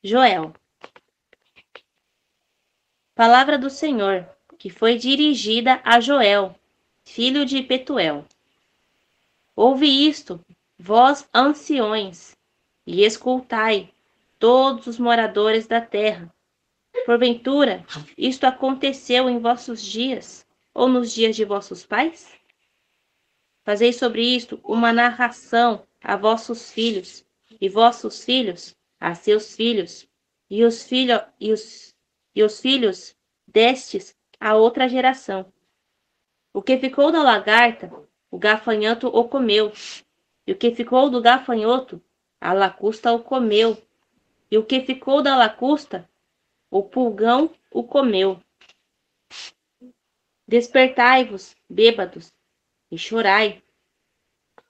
Joel. Palavra do Senhor, que foi dirigida a Joel, filho de Petuel. Ouve isto, vós anciões, e escutai, todos os moradores da terra. Porventura, isto aconteceu em vossos dias, ou nos dias de vossos pais? Fazei sobre isto uma narração a vossos filhos, e vossos filhos a seus filhos, e os filhos destes a outra geração. O que ficou da lagarta, o gafanhoto o comeu, e o que ficou do gafanhoto, a lacusta o comeu, e o que ficou da lacusta, o pulgão o comeu. Despertai-vos, bêbados, e chorai.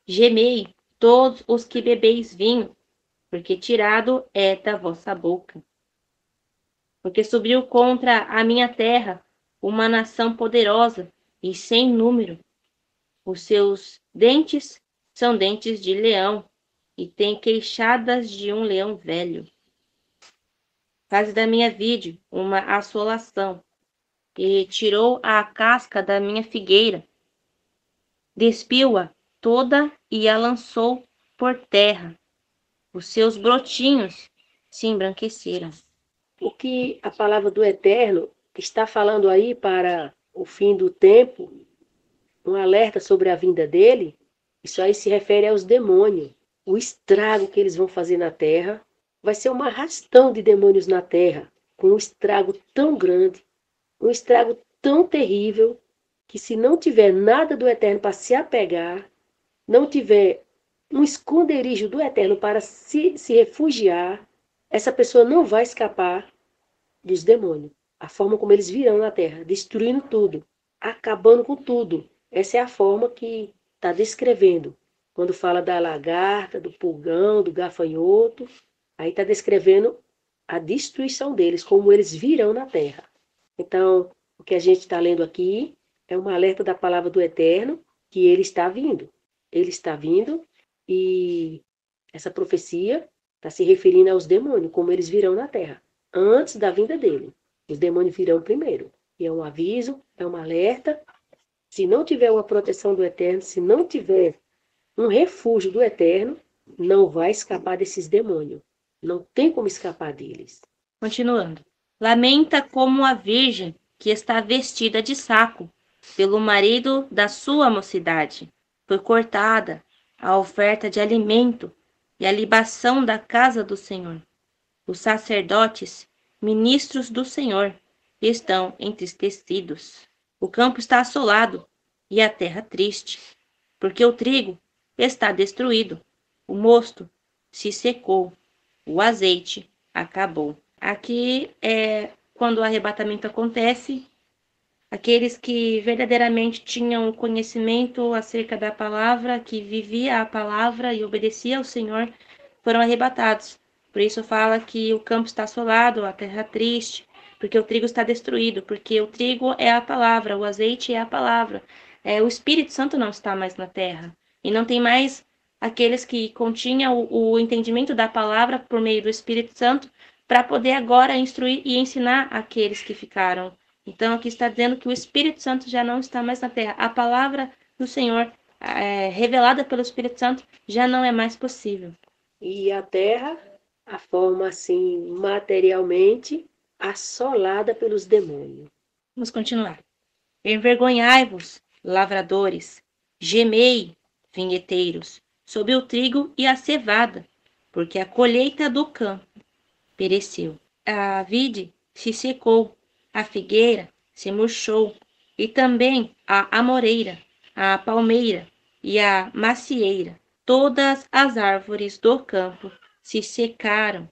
Gemei, todos os que bebeis vinho, porque tirado é da vossa boca. Porque subiu contra a minha terra uma nação poderosa e sem número. Os seus dentes são dentes de leão, e tem queixadas de um leão velho. Faz da minha vide uma assolação, e tirou a casca da minha figueira. Despiu-a toda e a lançou por terra. Os seus brotinhos se embranqueceram. O que a palavra do Eterno está falando aí para o fim do tempo, um alerta sobre a vinda dele, isso aí se refere aos demônios. O estrago que eles vão fazer na terra vai ser uma arrastão de demônios na terra, com um estrago tão grande, um estrago tão terrível, que se não tiver nada do Eterno para se apegar, não tiver um esconderijo do Eterno para se refugiar, essa pessoa não vai escapar dos demônios. A forma como eles virão na terra, destruindo tudo, acabando com tudo. Essa é a forma que está descrevendo. Quando fala da lagarta, do pulgão, do gafanhoto, aí está descrevendo a destruição deles, como eles virão na terra. Então, o que a gente está lendo aqui é um alerta da palavra do Eterno, que ele está vindo. Ele está vindo e essa profecia está se referindo aos demônios, como eles virão na terra, antes da vinda dele. Os demônios virão primeiro. E é um aviso, é um alerta. Se não tiver uma proteção do Eterno, se não tiver um refúgio do Eterno, não vai escapar desses demônios. Não tem como escapar deles. Continuando. Lamenta como a virgem que está vestida de saco pelo marido da sua mocidade. Foi cortada a oferta de alimento e a libação da casa do Senhor. Os sacerdotes, ministros do Senhor, estão entristecidos. O campo está assolado e a terra triste, porque o trigo está destruído, o mosto se secou, o azeite acabou. Aqui é quando o arrebatamento acontece, aqueles que verdadeiramente tinham conhecimento acerca da palavra, que vivia a palavra e obedecia ao Senhor, foram arrebatados. Por isso fala que o campo está assolado, a terra triste, porque o trigo está destruído, porque o trigo é a palavra, o azeite é a palavra. O Espírito Santo não está mais na terra. E não tem mais aqueles que continham o entendimento da palavra por meio do Espírito Santo para poder agora instruir e ensinar aqueles que ficaram. Então, aqui está dizendo que o Espírito Santo já não está mais na terra. A palavra do Senhor, revelada pelo Espírito Santo, já não é mais possível. E a terra, a forma assim, materialmente, assolada pelos demônios. Vamos continuar. Envergonhai-vos, lavradores, gemei, vinheteiros, sob o trigo e a cevada, porque a colheita do campo pereceu. A vide se secou, a figueira se murchou, e também a amoreira, a palmeira e a macieira. Todas as árvores do campo se secaram,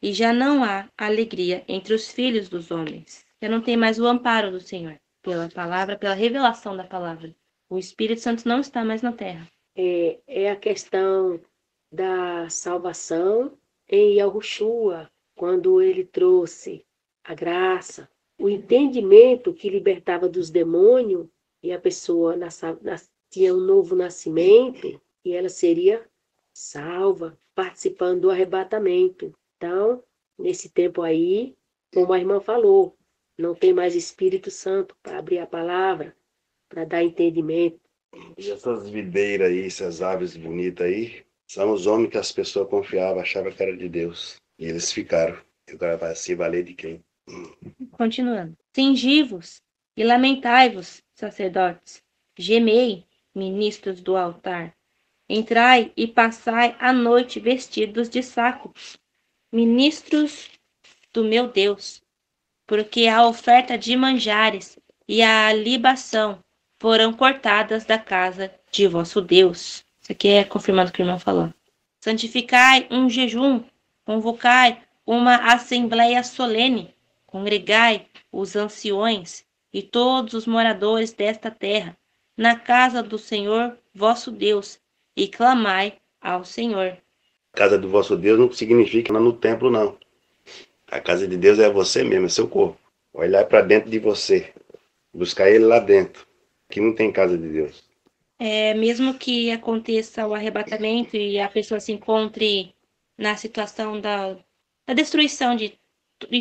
e já não há alegria entre os filhos dos homens. Já não tem mais o amparo do Senhor, pela palavra, pela revelação da palavra. O Espírito Santo não está mais na terra. É a questão da salvação em Yahushua, quando ele trouxe a graça, o entendimento que libertava dos demônios, e a pessoa tinha um novo nascimento, e ela seria salva, participando do arrebatamento. Então, Nesse tempo aí, como a irmã falou, não tem mais Espírito Santo para abrir a palavra, para dar entendimento. E essas videiras aí, essas aves bonitas aí, são os homens que as pessoas confiavam, achavam que era de Deus. E eles ficaram. E o cara vai se valer de quem? Continuando. Cingivos e lamentai-vos, sacerdotes. Gemei, ministros do altar. Entrai e passai a noite vestidos de saco, ministros do meu Deus, porque a oferta de manjares e a libação foram cortadas da casa de vosso Deus. Isso aqui é confirmando o que o irmão falou. Santificai um jejum, convocai uma assembleia solene, congregai os anciões e todos os moradores desta terra, na casa do Senhor vosso Deus, e clamai ao Senhor. Casa do vosso Deus não significa lá no templo, não. A casa de Deus é você mesmo, é seu corpo. Olhar para dentro de você. Buscar ele lá dentro. Aqui não tem casa de Deus. Mesmo que aconteça o arrebatamento e a pessoa se encontre na situação da destruição de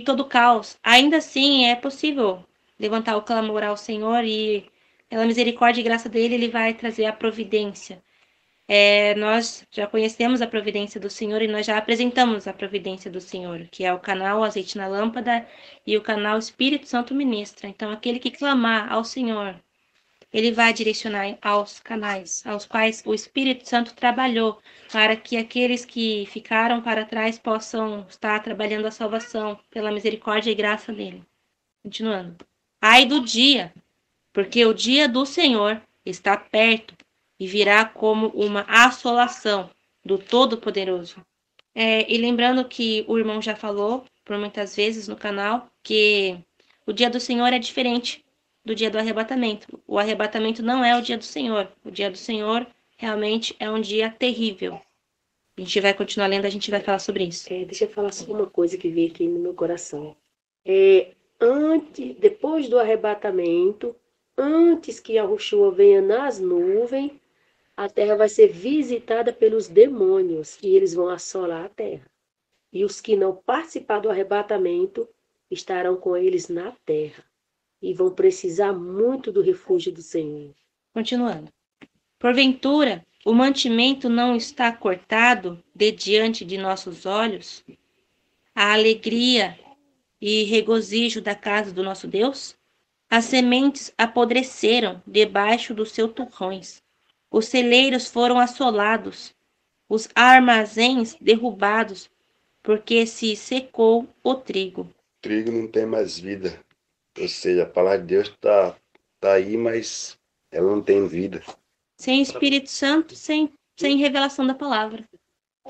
todo o caos, ainda assim é possível levantar o clamor ao Senhor e, pela misericórdia e graça dele, ele vai trazer a providência. Nós já conhecemos a providência do Senhor e nós já apresentamos a providência do Senhor, que é o canal Azeite na Lâmpada e o canal Espírito Santo Ministra. Então, aquele que clamar ao Senhor, ele vai direcionar aos canais aos quais o Espírito Santo trabalhou, para que aqueles que ficaram para trás possam estar trabalhando a salvação pela misericórdia e graça dele. Continuando. Ai do dia, porque o dia do Senhor está perto e virá como uma assolação do Todo-Poderoso. E lembrando que o irmão já falou por muitas vezes no canal que o dia do Senhor é diferente do dia do arrebatamento. O arrebatamento não é o dia do Senhor. O dia do Senhor realmente é um dia terrível. A gente vai continuar lendo, a gente vai falar sobre isso. Deixa eu falar só uma coisa que veio aqui no meu coração. Depois do arrebatamento, antes que Yahushua venha nas nuvens, a terra vai ser visitada pelos demônios e eles vão assolar a terra. E os que não participar do arrebatamento estarão com eles na terra e vão precisar muito do refúgio do Senhor. Continuando. Porventura, o mantimento não está cortado de diante de nossos olhos? A alegria e regozijo da casa do nosso Deus? As sementes apodreceram debaixo dos seus turrões. Os celeiros foram assolados, os armazéns derrubados, porque se secou o trigo. O trigo não tem mais vida. Ou seja, a palavra de Deus tá aí, mas ela não tem vida. Sem Espírito Santo, sem revelação da palavra.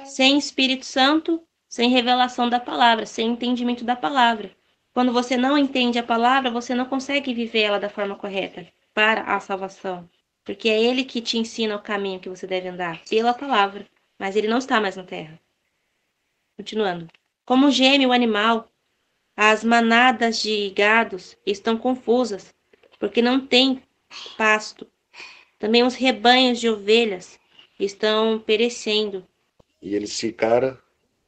Sem Espírito Santo, sem revelação da palavra, sem entendimento da palavra. Quando você não entende a palavra, você não consegue viver ela da forma correta para a salvação. Porque é ele que te ensina o caminho que você deve andar, pela palavra. Mas ele não está mais na terra. Continuando. Como geme o animal, as manadas de gados estão confusas, porque não tem pasto. Também os rebanhos de ovelhas estão perecendo. E eles ficaram,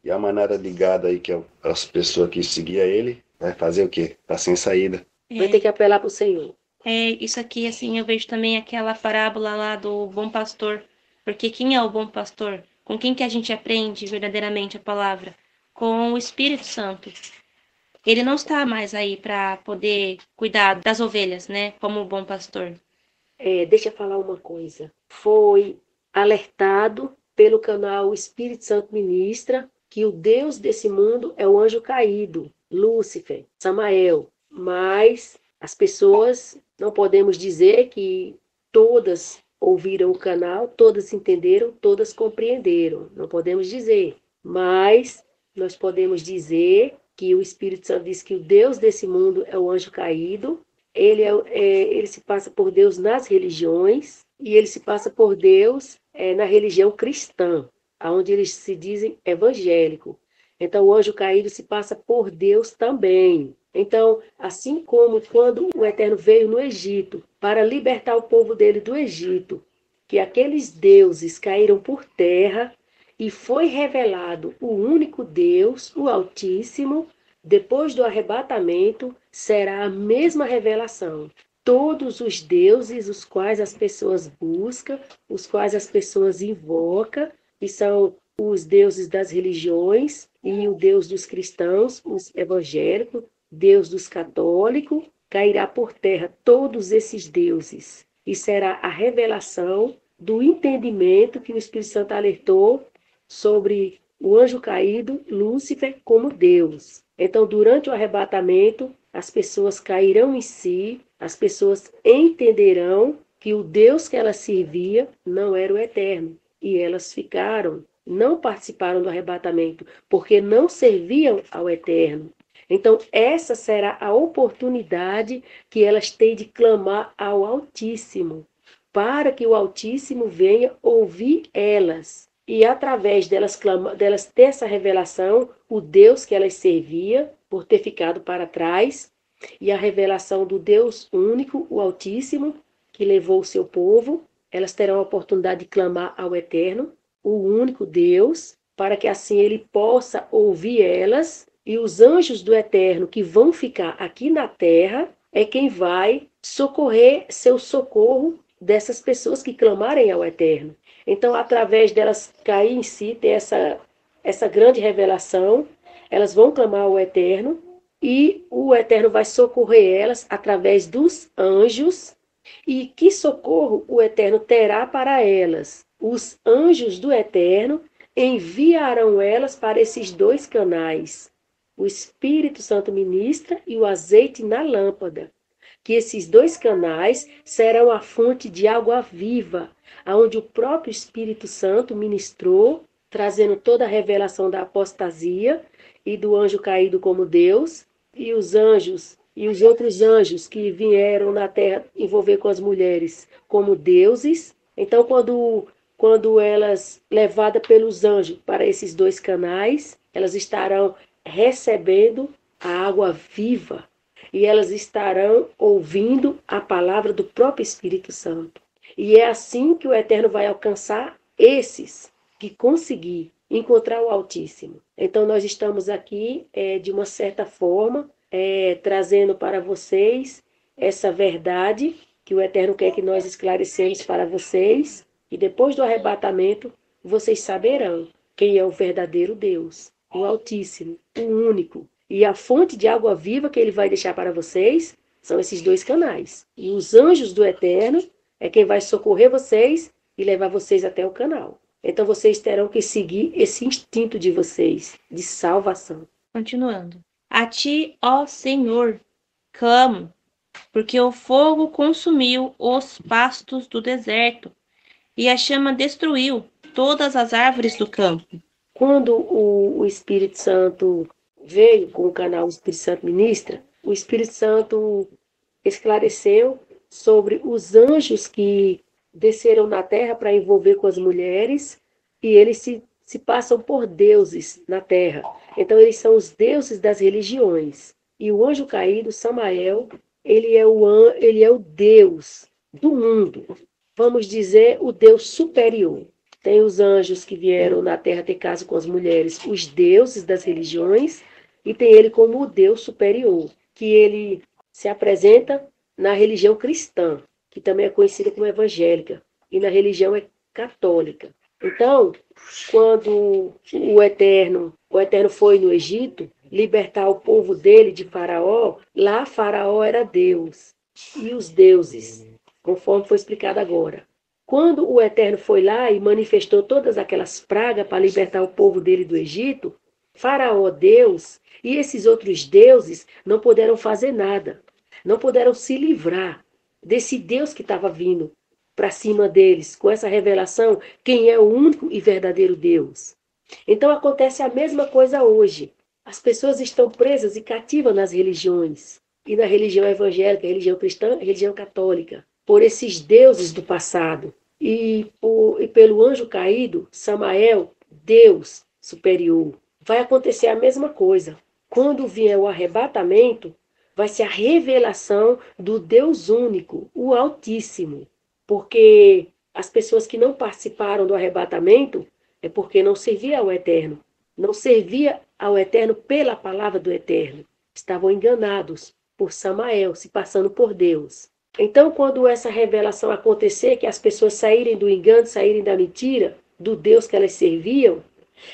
e a manada de gado aí, que é as pessoas que seguiam ele, vai fazer o quê? Tá sem saída. Vai ter que apelar para o Senhor. Isso aqui, assim, eu vejo também aquela parábola lá do bom pastor. Porque quem é o bom pastor? Com quem que a gente aprende verdadeiramente a palavra? Com o Espírito Santo. Ele não está mais aí para poder cuidar das ovelhas, né? Como o bom pastor. Deixa eu falar uma coisa. Foi alertado pelo canal Espírito Santo Ministra que o Deus desse mundo é o anjo caído, Lúcifer, Samael. Mas as pessoas, não podemos dizer que todas ouviram o canal, todas entenderam, todas compreenderam. Não podemos dizer. Mas nós podemos dizer que o Espírito Santo diz que o Deus desse mundo é o anjo caído. Ele se passa por Deus nas religiões e ele se passa por Deus na religião cristã, onde eles se dizem evangélico. Então, o anjo caído se passa por Deus também. Então, assim como quando o Eterno veio no Egito para libertar o povo dele do Egito, que aqueles deuses caíram por terra e foi revelado o único Deus, o Altíssimo. Depois do arrebatamento, será a mesma revelação. Todos os deuses os quais as pessoas buscam, os quais as pessoas invocam, que são os deuses das religiões e o Deus dos cristãos, os evangélicos, Deus dos católicos, cairá por terra todos esses deuses. E será a revelação do entendimento que o Espírito Santo alertou sobre o anjo caído, Lúcifer, como Deus. Então, durante o arrebatamento, as pessoas cairão em si, as pessoas entenderão que o Deus que elas serviam não era o eterno. E elas ficaram, não participaram do arrebatamento, porque não serviam ao eterno. Então, essa será a oportunidade que elas têm de clamar ao Altíssimo, para que o Altíssimo venha ouvir elas. E através delas ter essa revelação, o Deus que elas serviam, por ter ficado para trás, e a revelação do Deus único, o Altíssimo, que levou o seu povo, elas terão a oportunidade de clamar ao Eterno, o único Deus, para que assim ele possa ouvir elas, e os anjos do Eterno que vão ficar aqui na terra é quem vai socorrer seu socorro dessas pessoas que clamarem ao Eterno. Então, através delas cair em si, ter essa grande revelação, elas vão clamar ao Eterno e o Eterno vai socorrer elas através dos anjos. E que socorro o Eterno terá para elas? Os anjos do Eterno enviarão elas para esses dois canais. O Espírito Santo ministra e o azeite na lâmpada. Que esses dois canais serão a fonte de água viva, aonde o próprio Espírito Santo ministrou, trazendo toda a revelação da apostasia e do anjo caído como Deus, e os anjos e os outros anjos que vieram na terra envolver com as mulheres como deuses. Então, quando elas, levadas pelos anjos para esses dois canais, elas estarão recebendo a água viva e elas estarão ouvindo a palavra do próprio Espírito Santo. E é assim que o Eterno vai alcançar esses que conseguir encontrar o Altíssimo. Então, nós estamos aqui, de uma certa forma, trazendo para vocês essa verdade que o Eterno quer que nós esclarecemos para vocês. E depois do arrebatamento, vocês saberão quem é o verdadeiro Deus, o Altíssimo, o único. E a fonte de água viva que ele vai deixar para vocês são esses dois canais. E os anjos do Eterno é quem vai socorrer vocês e levar vocês até o canal. Então vocês terão que seguir esse instinto de vocês, de salvação. Continuando. A ti, ó Senhor, clamo, porque o fogo consumiu os pastos do deserto e a chama destruiu todas as árvores do campo. Quando o Espírito Santo veio com o canal O Espírito Santo Ministra, o Espírito Santo esclareceu sobre os anjos que desceram na terra para envolver com as mulheres e eles se passam por deuses na terra. Então, eles são os deuses das religiões. E o anjo caído, Samael, ele é o Deus do mundo. Vamos dizer, o Deus superior. Tem os anjos que vieram na terra ter caso com as mulheres, os deuses das religiões, e tem ele como o Deus superior, que ele se apresenta na religião cristã, que também é conhecida como evangélica, e na religião católica. Então, quando o Eterno foi no Egito libertar o povo dele de Faraó, lá Faraó era Deus, e os deuses, conforme foi explicado agora. Quando o Eterno foi lá e manifestou todas aquelas pragas para libertar o povo dele do Egito, Faraó, Deus, e esses outros deuses não puderam fazer nada. Não puderam se livrar desse Deus que estava vindo para cima deles, com essa revelação, quem é o único e verdadeiro Deus. Então acontece a mesma coisa hoje. As pessoas estão presas e cativas nas religiões, e na religião evangélica, religião cristã, religião católica, por esses deuses do passado. E pelo anjo caído, Samael, Deus superior. Vai acontecer a mesma coisa. Quando vier o arrebatamento, vai ser a revelação do Deus único, o Altíssimo. Porque as pessoas que não participaram do arrebatamento é porque não servia ao Eterno. Não servia ao Eterno pela palavra do Eterno. Estavam enganados por Samael, se passando por Deus. Então, quando essa revelação acontecer, que as pessoas saírem do engano, saírem da mentira, do Deus que elas serviam,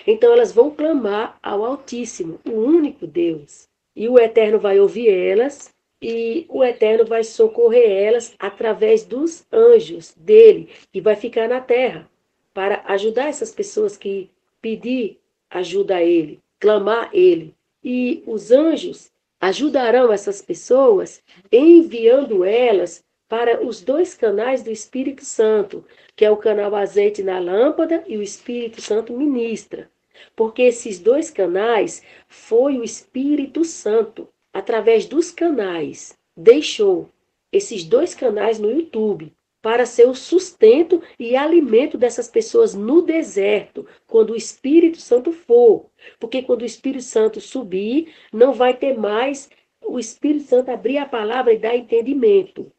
então elas vão clamar ao Altíssimo, o único Deus. E o Eterno vai ouvir elas, e o Eterno vai socorrer elas através dos anjos dele, que vai ficar na terra, para ajudar essas pessoas que pedir ajuda a ele, clamar a ele. E os anjos ajudarão essas pessoas enviando elas para os 2 canais do Espírito Santo, que é o canal azeite na lâmpada e o Espírito Santo ministra. Porque esses 2 canais foi o Espírito Santo, através dos canais, deixou esses 2 canais no YouTube para ser o sustento e alimento dessas pessoas no deserto, quando o Espírito Santo for. Porque quando o Espírito Santo subir, não vai ter mais o Espírito Santo abrir a palavra e dar entendimento.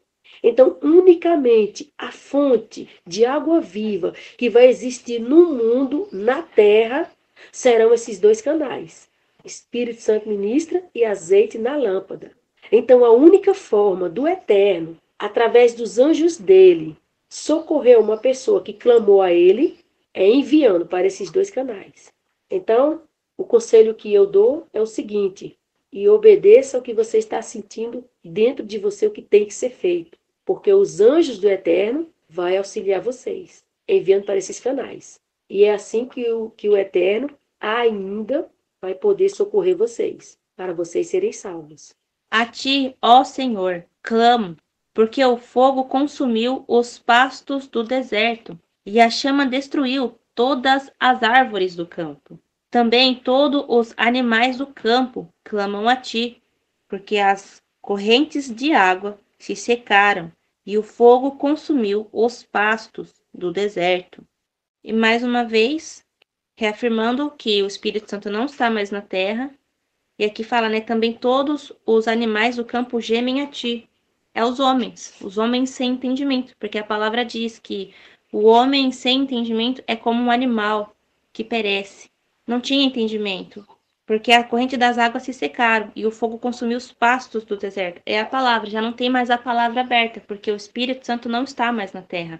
Então, unicamente a fonte de água viva que vai existir no mundo, na terra, serão esses 2 canais. Espírito Santo ministra e azeite na lâmpada. Então, a única forma do Eterno, através dos anjos dele, socorrer uma pessoa que clamou a ele, é enviando para esses 2 canais. Então, o conselho que eu dou é o seguinte: e obedeça ao que você está sentindo dentro de você, o que tem que ser feito. Porque os anjos do Eterno vão auxiliar vocês, enviando para esses canais. E é assim que o Eterno ainda vai poder socorrer vocês, para vocês serem salvos. A ti, ó Senhor, clamo, porque o fogo consumiu os pastos do deserto, e a chama destruiu todas as árvores do campo. Também todos os animais do campo clamam a ti, porque as correntes de água se secaram, e o fogo consumiu os pastos do deserto. E mais uma vez, reafirmando que o Espírito Santo não está mais na terra. E aqui fala, né, também todos os animais do campo gemem a ti. É os homens sem entendimento, porque a palavra diz que o homem sem entendimento é como um animal que perece. Não tinha entendimento, porque a corrente das águas se secaram e o fogo consumiu os pastos do deserto. É a palavra, já não tem mais a palavra aberta, porque o Espírito Santo não está mais na terra.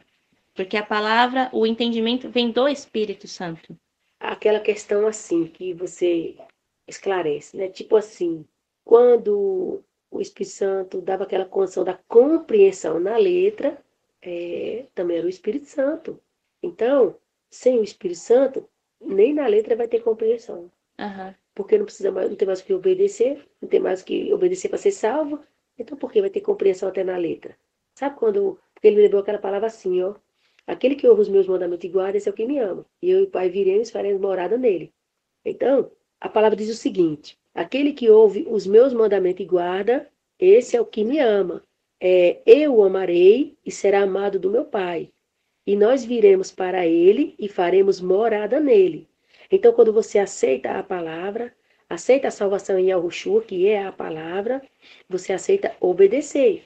Porque a palavra, o entendimento vem do Espírito Santo. Aquela questão assim que você esclarece, né? Tipo assim, quando o Espírito Santo dava aquela condição da compreensão na letra, também era o Espírito Santo. Então, sem o Espírito Santo, nem na letra vai ter compreensão. Uhum. Porque não tem mais o que obedecer, não tem mais o que obedecer para ser salvo. Então, por que vai ter compreensão até na letra? Sabe quando... Porque ele me lembrou aquela palavra assim, ó. Aquele que ouve os meus mandamentos e guarda, esse é o que me ama. E eu e o Pai viremos e faremos morada nele. Então, a palavra diz o seguinte: aquele que ouve os meus mandamentos e guarda, esse é o que me ama. Eu o amarei e será amado do meu Pai. E nós viremos para ele e faremos morada nele. Então, quando você aceita a palavra, aceita a salvação em Yahushua, que é a palavra, você aceita obedecer.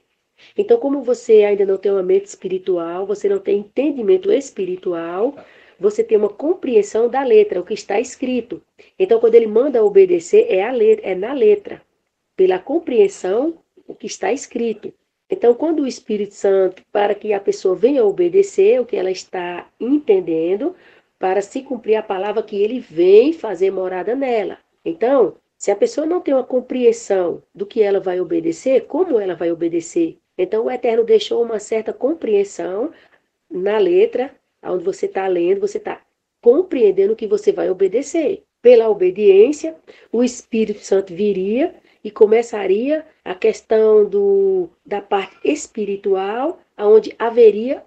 Então, como você ainda não tem uma mente espiritual, você não tem entendimento espiritual, você tem uma compreensão da letra, o que está escrito. Então, quando ele manda obedecer, é na letra, pela compreensão, o que está escrito. Então, quando o Espírito Santo, para que a pessoa venha obedecer o que ela está entendendo, para se cumprir a palavra que ele vem fazer morada nela. Então, se a pessoa não tem uma compreensão do que ela vai obedecer, como ela vai obedecer? Então, o Eterno deixou uma certa compreensão na letra, onde você está lendo, você está compreendendo o que você vai obedecer. Pela obediência, o Espírito Santo viria e começaria a questão da parte espiritual, onde haveria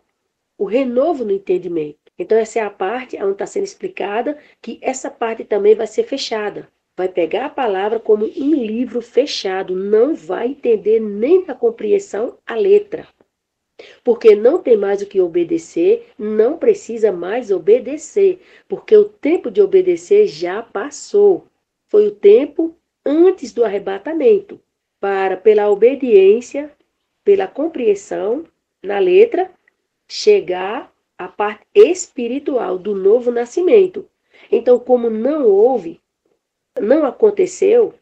o renovo no entendimento. Então, essa é a parte onde está sendo explicada que essa parte também vai ser fechada. Vai pegar a palavra como um livro fechado, não vai entender nem na compreensão a letra. Porque não tem mais o que obedecer, não precisa mais obedecer, porque o tempo de obedecer já passou. Foi o tempo antes do arrebatamento, pela obediência, pela compreensão na letra, chegar à parte espiritual do novo nascimento, Então, como não houve, não aconteceu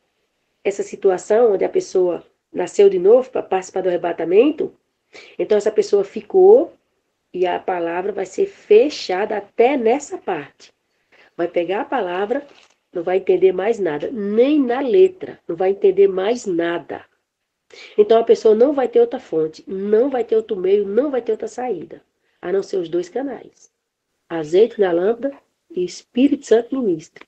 essa situação onde a pessoa nasceu de novo para participar do arrebatamento, então essa pessoa ficou e a palavra vai ser fechada até nessa parte. Vai pegar a palavra, não vai entender mais nada, nem na letra, não vai entender mais nada. Então a pessoa não vai ter outra fonte, não vai ter outro meio, não vai ter outra saída, a não ser os dois canais. Azeite na lâmpada e Espírito Santo ministra.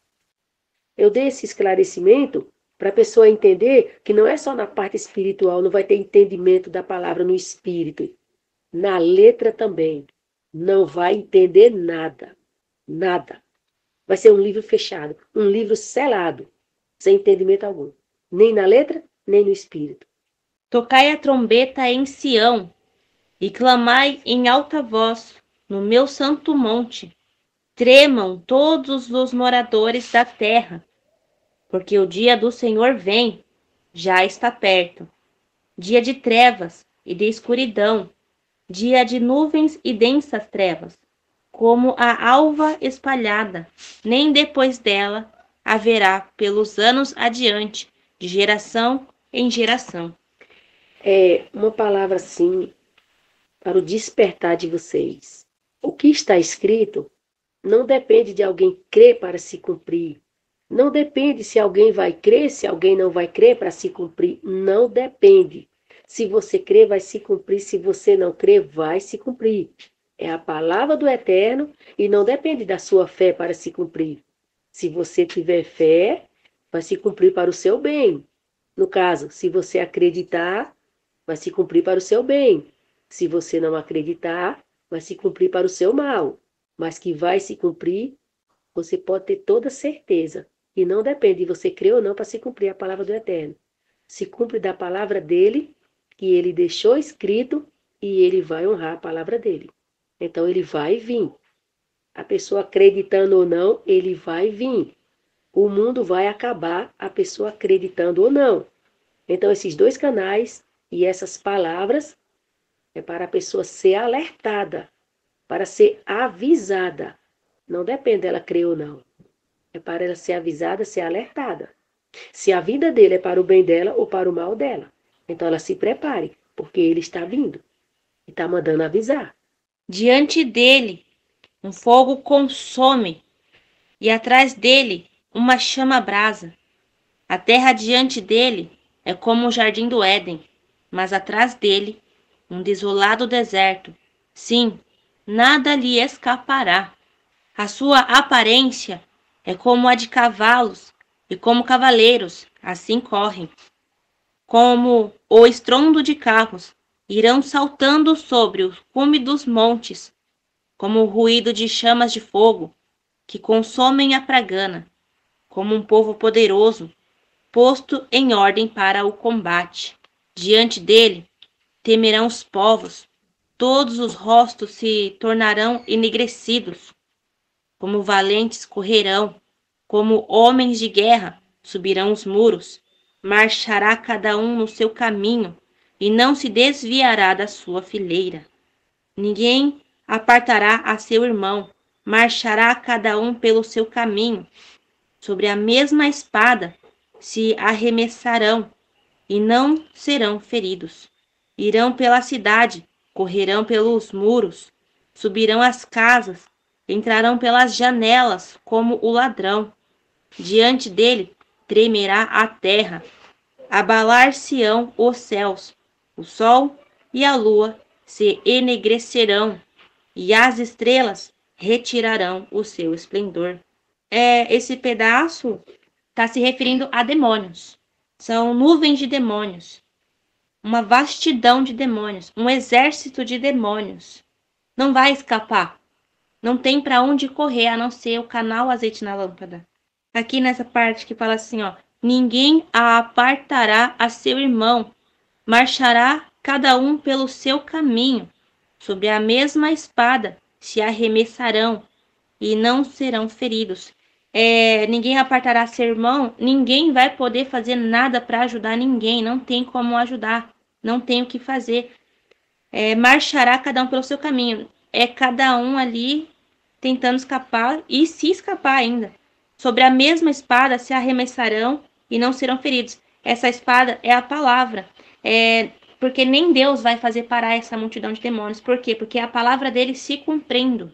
Eu dei esse esclarecimento para a pessoa entender que não é só na parte espiritual, não vai ter entendimento da palavra no espírito. Na letra também. Não vai entender nada. Nada. Vai ser um livro fechado, um livro selado, sem entendimento algum. Nem na letra, nem no espírito. Tocai a trombeta em Sião, e clamai em alta voz no meu santo monte. Tremam todos os moradores da terra, porque o dia do Senhor vem, já está perto. Dia de trevas e de escuridão, dia de nuvens e densas trevas, como a alva espalhada, nem depois dela haverá pelos anos adiante, de geração em geração. É uma palavra assim para o despertar de vocês. O que está escrito não depende de alguém crer para se cumprir. Não depende se alguém vai crer, se alguém não vai crer para se cumprir. Não depende. Se você crer, vai se cumprir. Se você não crer, vai se cumprir. É a palavra do Eterno e não depende da sua fé para se cumprir. Se você tiver fé, vai se cumprir para o seu bem. No caso, se você acreditar, vai se cumprir para o seu bem. Se você não acreditar, vai se cumprir para o seu mal. Mas que vai se cumprir, você pode ter toda certeza. E não depende de você crer ou não para se cumprir a palavra do Eterno. Se cumpre da palavra dele, que ele deixou escrito, e ele vai honrar a palavra dele. Então ele vai vir. A pessoa acreditando ou não, ele vai vir. O mundo vai acabar, a pessoa acreditando ou não. Então esses dois canais e essas palavras é para a pessoa ser alertada, para ser avisada. Não depende dela crer ou não. É para ela ser avisada, ser alertada. Se a vida dele é para o bem dela ou para o mal dela. Então ela se prepare, porque ele está vindo e está mandando avisar. Diante dele, um fogo consome, e atrás dele, uma chama brasa. A terra diante dele é como o jardim do Éden, mas atrás dele, um desolado deserto. Sim, nada lhe escapará. A sua aparência é como a de cavalos, e como cavaleiros, assim correm. Como o estrondo de carros, irão saltando sobre o cume dos montes, como o ruído de chamas de fogo, que consomem a pragana, como um povo poderoso, posto em ordem para o combate. Diante dele temerão os povos, todos os rostos se tornarão enegrecidos, como valentes correrão, como homens de guerra subirão os muros, marchará cada um no seu caminho, e não se desviará da sua fileira. Ninguém apartará a seu irmão, marchará cada um pelo seu caminho. Sobre a mesma espada se arremessarão, e não serão feridos. Irão pela cidade, correrão pelos muros, subirão as casas, entrarão pelas janelas como o ladrão. Diante dele tremerá a terra, abalar-se-ão os céus, o sol e a lua se enegrecerão, e as estrelas retirarão o seu esplendor. Esse pedaço está se referindo a demônios. São nuvens de demônios, uma vastidão de demônios, um exército de demônios. Não vai escapar. Não tem para onde correr, a não ser o canal Azeite na Lâmpada. Aqui nessa parte que fala assim, ó, ninguém a apartará a seu irmão, marchará cada um pelo seu caminho, sobre a mesma espada se arremessarão, e não serão feridos. Ninguém apartará seu irmão, ninguém vai poder fazer nada para ajudar ninguém, não tem como ajudar, não tem o que fazer. Marchará cada um pelo seu caminho. Cada um ali tentando escapar e se escapar ainda. Sobre a mesma espada se arremessarão e não serão feridos. Essa espada é a palavra. Porque nem Deus vai fazer parar essa multidão de demônios. Por quê? Porque é a palavra dele se cumprindo.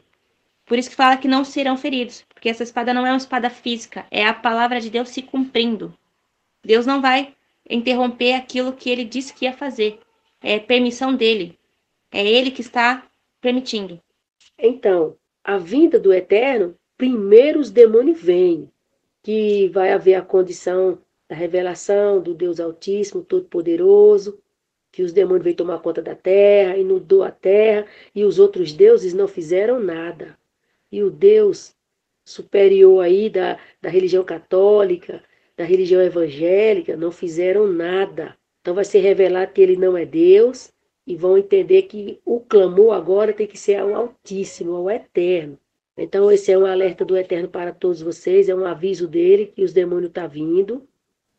Por isso que fala que não serão feridos. Porque essa espada não é uma espada física. É a palavra de Deus se cumprindo. Deus não vai interromper aquilo que ele disse que ia fazer. É permissão dele. É ele que está permitindo. Então, a vinda do Eterno, primeiro os demônios vêm, que vai haver a condição da revelação do Deus Altíssimo, Todo-Poderoso, que os demônios vêm tomar conta da terra, inundou a terra, e os outros deuses não fizeram nada. E o Deus superior aí da religião católica, da religião evangélica, não fizeram nada. Então vai ser revelado que ele não é Deus, e vão entender que o clamor agora tem que ser ao Altíssimo, ao Eterno. Então esse é um alerta do Eterno para todos vocês, é um aviso dele que os demônios estão vindo,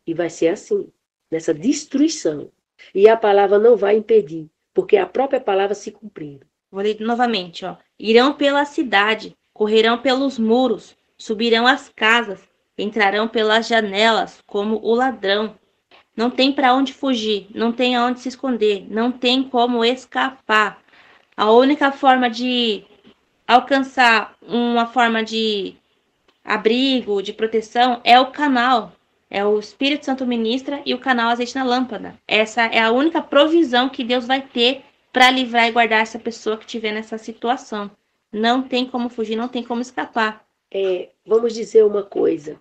e vai ser assim, nessa destruição. E a palavra não vai impedir, porque a própria palavra se cumprindo. Vou ler novamente, ó. Irão pela cidade, correrão pelos muros, subirão as casas, entrarão pelas janelas como o ladrão. Não tem para onde fugir, não tem aonde se esconder, não tem como escapar. A única forma de alcançar uma forma de abrigo, de proteção, é o canal. É o Espírito Santo ministra e o canal azeite na lâmpada. Essa é a única provisão que Deus vai ter para livrar e guardar essa pessoa que estiver nessa situação. Não tem como fugir, não tem como escapar. Vamos dizer uma coisa.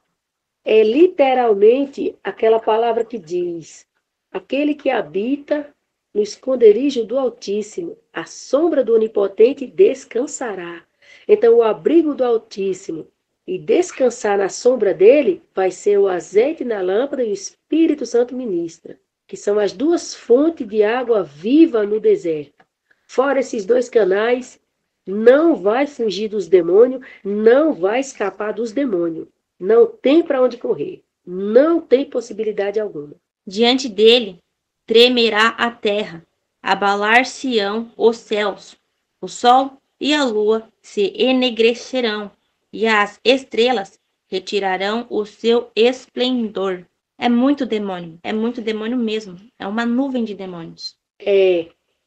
É literalmente aquela palavra que diz: aquele que habita no esconderijo do Altíssimo, a sombra do Onipotente descansará. Então, o abrigo do Altíssimo e descansar na sombra dele vai ser o azeite na lâmpada e o Espírito Santo ministra, que são as duas fontes de água viva no deserto. Fora esses dois canais, não vai fugir dos demônios, não vai escapar dos demônios. Não tem para onde correr, não tem possibilidade alguma. Diante dele tremerá a terra, abalar-se-ão os céus, o sol e a lua se enegrecerão, e as estrelas retirarão o seu esplendor. É muito demônio mesmo. É uma nuvem de demônios.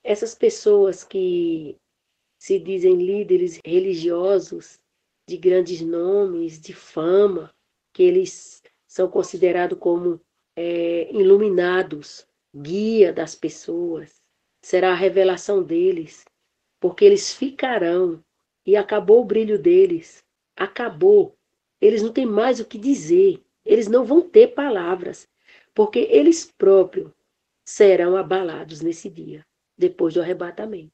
Essas pessoas que se dizem líderes religiosos, de grandes nomes, de fama, que eles são considerados como iluminados, guia das pessoas. Será a revelação deles, porque eles ficarão, e acabou o brilho deles. Acabou. Eles não têm mais o que dizer. Eles não vão ter palavras, porque eles próprios serão abalados nesse dia, depois do arrebatamento.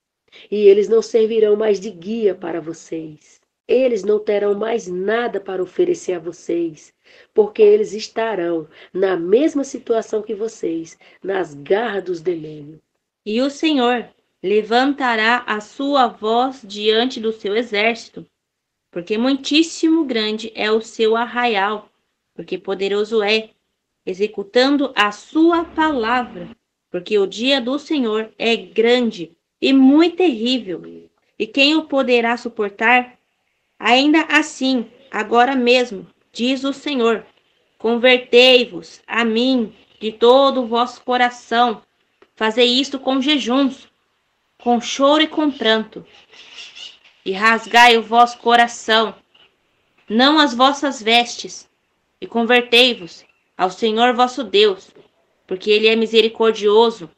E eles não servirão mais de guia para vocês. Eles não terão mais nada para oferecer a vocês, porque eles estarão na mesma situação que vocês, nas garras dos demônios. E o Senhor levantará a sua voz diante do seu exército, porque muitíssimo grande é o seu arraial, porque poderoso é, executando a sua palavra, porque o dia do Senhor é grande e muito terrível, e quem o poderá suportar? Ainda assim, agora mesmo, diz o Senhor, convertei-vos a mim de todo o vosso coração, fazei isto com jejuns, com choro e com pranto, e rasgai o vosso coração, não as vossas vestes, e convertei-vos ao Senhor vosso Deus, porque ele é misericordioso,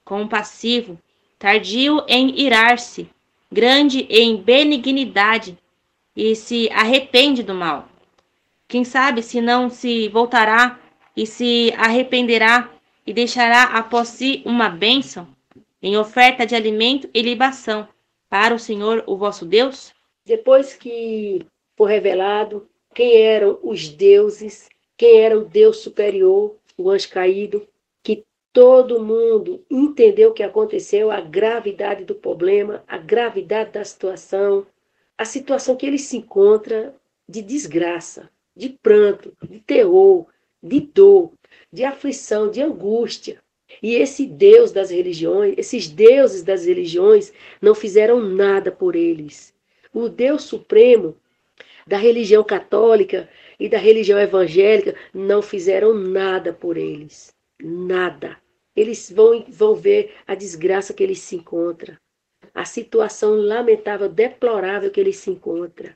compassivo, tardio em irar-se, grande em benignidade, e se arrepende do mal. Quem sabe se não se voltará e se arrependerá e deixará após si uma bênção em oferta de alimento e libação para o Senhor, o vosso Deus? Depois que for revelado quem eram os deuses, quem era o Deus superior, o anjo caído, que todo mundo entendeu o que aconteceu, a gravidade do problema, a gravidade da situação, a situação que ele se encontra de desgraça, de pranto, de terror, de dor, de aflição, de angústia. E esse Deus das religiões, esses deuses das religiões não fizeram nada por eles. O Deus Supremo da religião católica e da religião evangélica não fizeram nada por eles. Nada. Eles vão ver a desgraça que eles se encontram, a situação lamentável, deplorável que eles se encontram,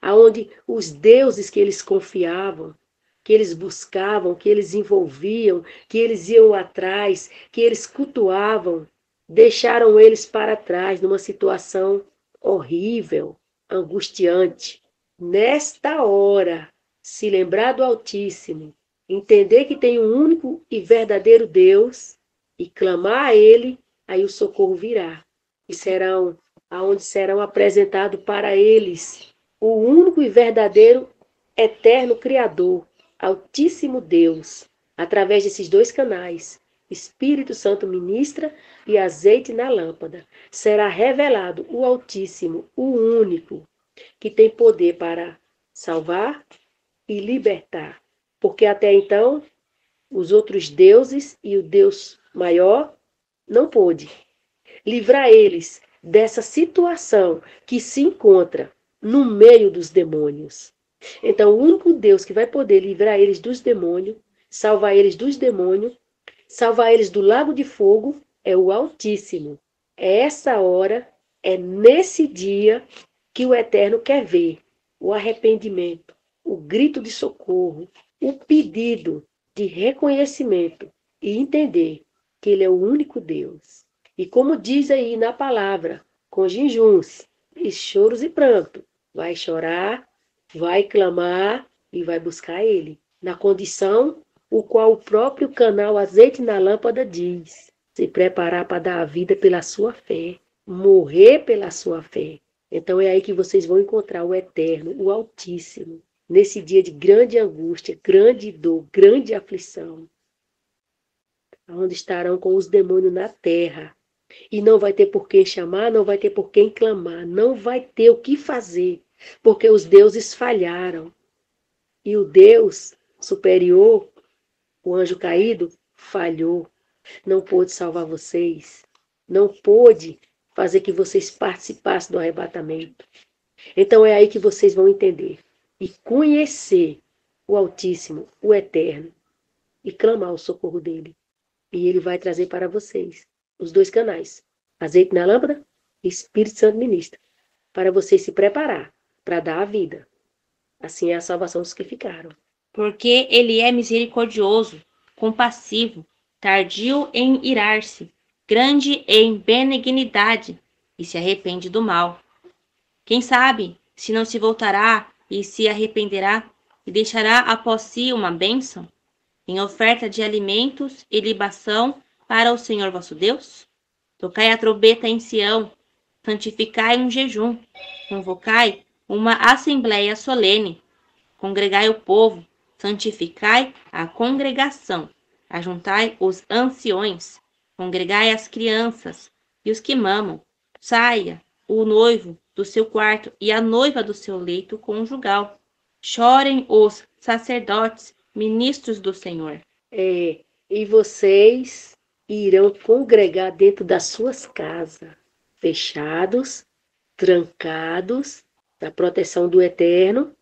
aonde os deuses que eles confiavam, que eles buscavam, que eles envolviam, que eles iam atrás, que eles cultuavam, deixaram eles para trás numa situação horrível, angustiante. Nesta hora, se lembrar do Altíssimo, entender que tem um único e verdadeiro Deus e clamar a Ele, aí o socorro virá. E serão, aonde serão apresentados para eles o único e verdadeiro eterno Criador, Altíssimo Deus, através desses dois canais, Espírito Santo ministra e azeite na lâmpada. Será revelado o Altíssimo, o único, que tem poder para salvar e libertar. Porque até então, os outros deuses e o Deus maior não pôde livrar eles dessa situação que se encontra no meio dos demônios. Então, o único Deus que vai poder livrar eles dos demônios, salvar eles dos demônios, salvar eles do lago de fogo, é o Altíssimo. É essa hora, é nesse dia que o Eterno quer ver o arrependimento, o grito de socorro, o pedido de reconhecimento e entender que Ele é o único Deus. E como diz aí na palavra, com jejuns, e choros e pranto, vai chorar, vai clamar e vai buscar Ele, na condição o qual o próprio canal Azeite na Lâmpada diz: se preparar para dar a vida pela sua fé, morrer pela sua fé. Então é aí que vocês vão encontrar o Eterno, o Altíssimo, nesse dia de grande angústia, grande dor, grande aflição, onde estarão com os demônios na terra. E não vai ter por quem chamar, não vai ter por quem clamar, não vai ter o que fazer, porque os deuses falharam. E o Deus superior, o anjo caído, falhou. Não pôde salvar vocês. Não pôde fazer que vocês participassem do arrebatamento. Então é aí que vocês vão entender e conhecer o Altíssimo, o Eterno, e clamar o socorro dele. E ele vai trazer para vocês os dois canais, azeite na lâmpada e Espírito Santo ministra, para vocês se preparar para dar a vida. Assim é a salvação dos que ficaram. Porque ele é misericordioso, compassivo, tardio em irar-se, grande em benignidade, e se arrepende do mal. Quem sabe se não se voltará e se arrependerá e deixará após si uma bênção, em oferta de alimentos e libação para o Senhor vosso Deus? Tocai a trombeta em Sião, santificai um jejum, convocai uma assembleia solene, congregai o povo, santificai a congregação, ajuntai os anciões, congregai as crianças e os que mamam, saia o noivo do seu quarto e a noiva do seu leito conjugal. Chorem os sacerdotes, ministros do Senhor. E vocês irão congregar dentro das suas casas, fechados, trancados, na proteção do Eterno,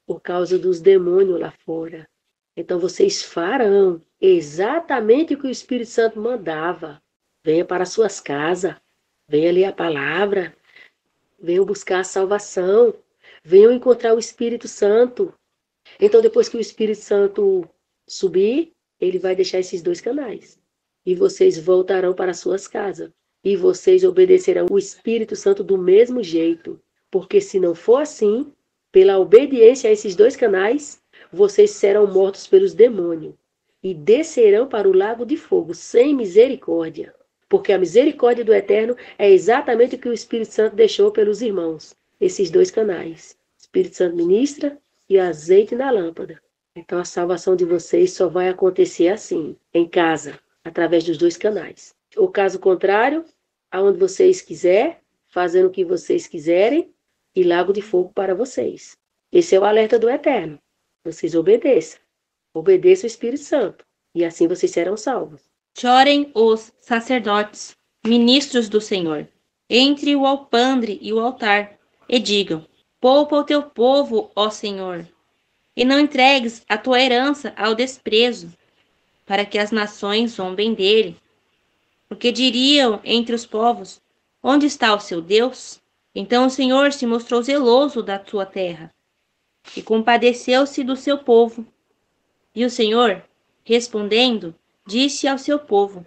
por causa dos demônios lá fora. Então vocês farão exatamente o que o Espírito Santo mandava. Venha para suas casas, venha ler a palavra, venham buscar a salvação, venham encontrar o Espírito Santo. Então depois que o Espírito Santo subir, ele vai deixar esses dois canais. E vocês voltarão para suas casas. E vocês obedecerão o Espírito Santo do mesmo jeito. Porque se não for assim, pela obediência a esses dois canais, vocês serão mortos pelos demônios. E descerão para o lago de fogo, sem misericórdia. Porque a misericórdia do Eterno é exatamente o que o Espírito Santo deixou pelos irmãos. Esses dois canais. Espírito Santo ministra e azeite na lâmpada. Então a salvação de vocês só vai acontecer assim, em casa, através dos dois canais. O caso contrário, aonde vocês quiserem, fazendo o que vocês quiserem, e lago de fogo para vocês. Esse é o alerta do Eterno. Vocês obedeçam. Obedeçam o Espírito Santo. E assim vocês serão salvos. Chorem os sacerdotes, ministros do Senhor, entre o alpendre e o altar, e digam: poupa o teu povo, ó Senhor, e não entregues a tua herança ao desprezo, para que as nações zombem dele. Porque diriam entre os povos: onde está o seu Deus? Então o Senhor se mostrou zeloso da sua terra, e compadeceu-se do seu povo. E o Senhor, respondendo, disse ao seu povo: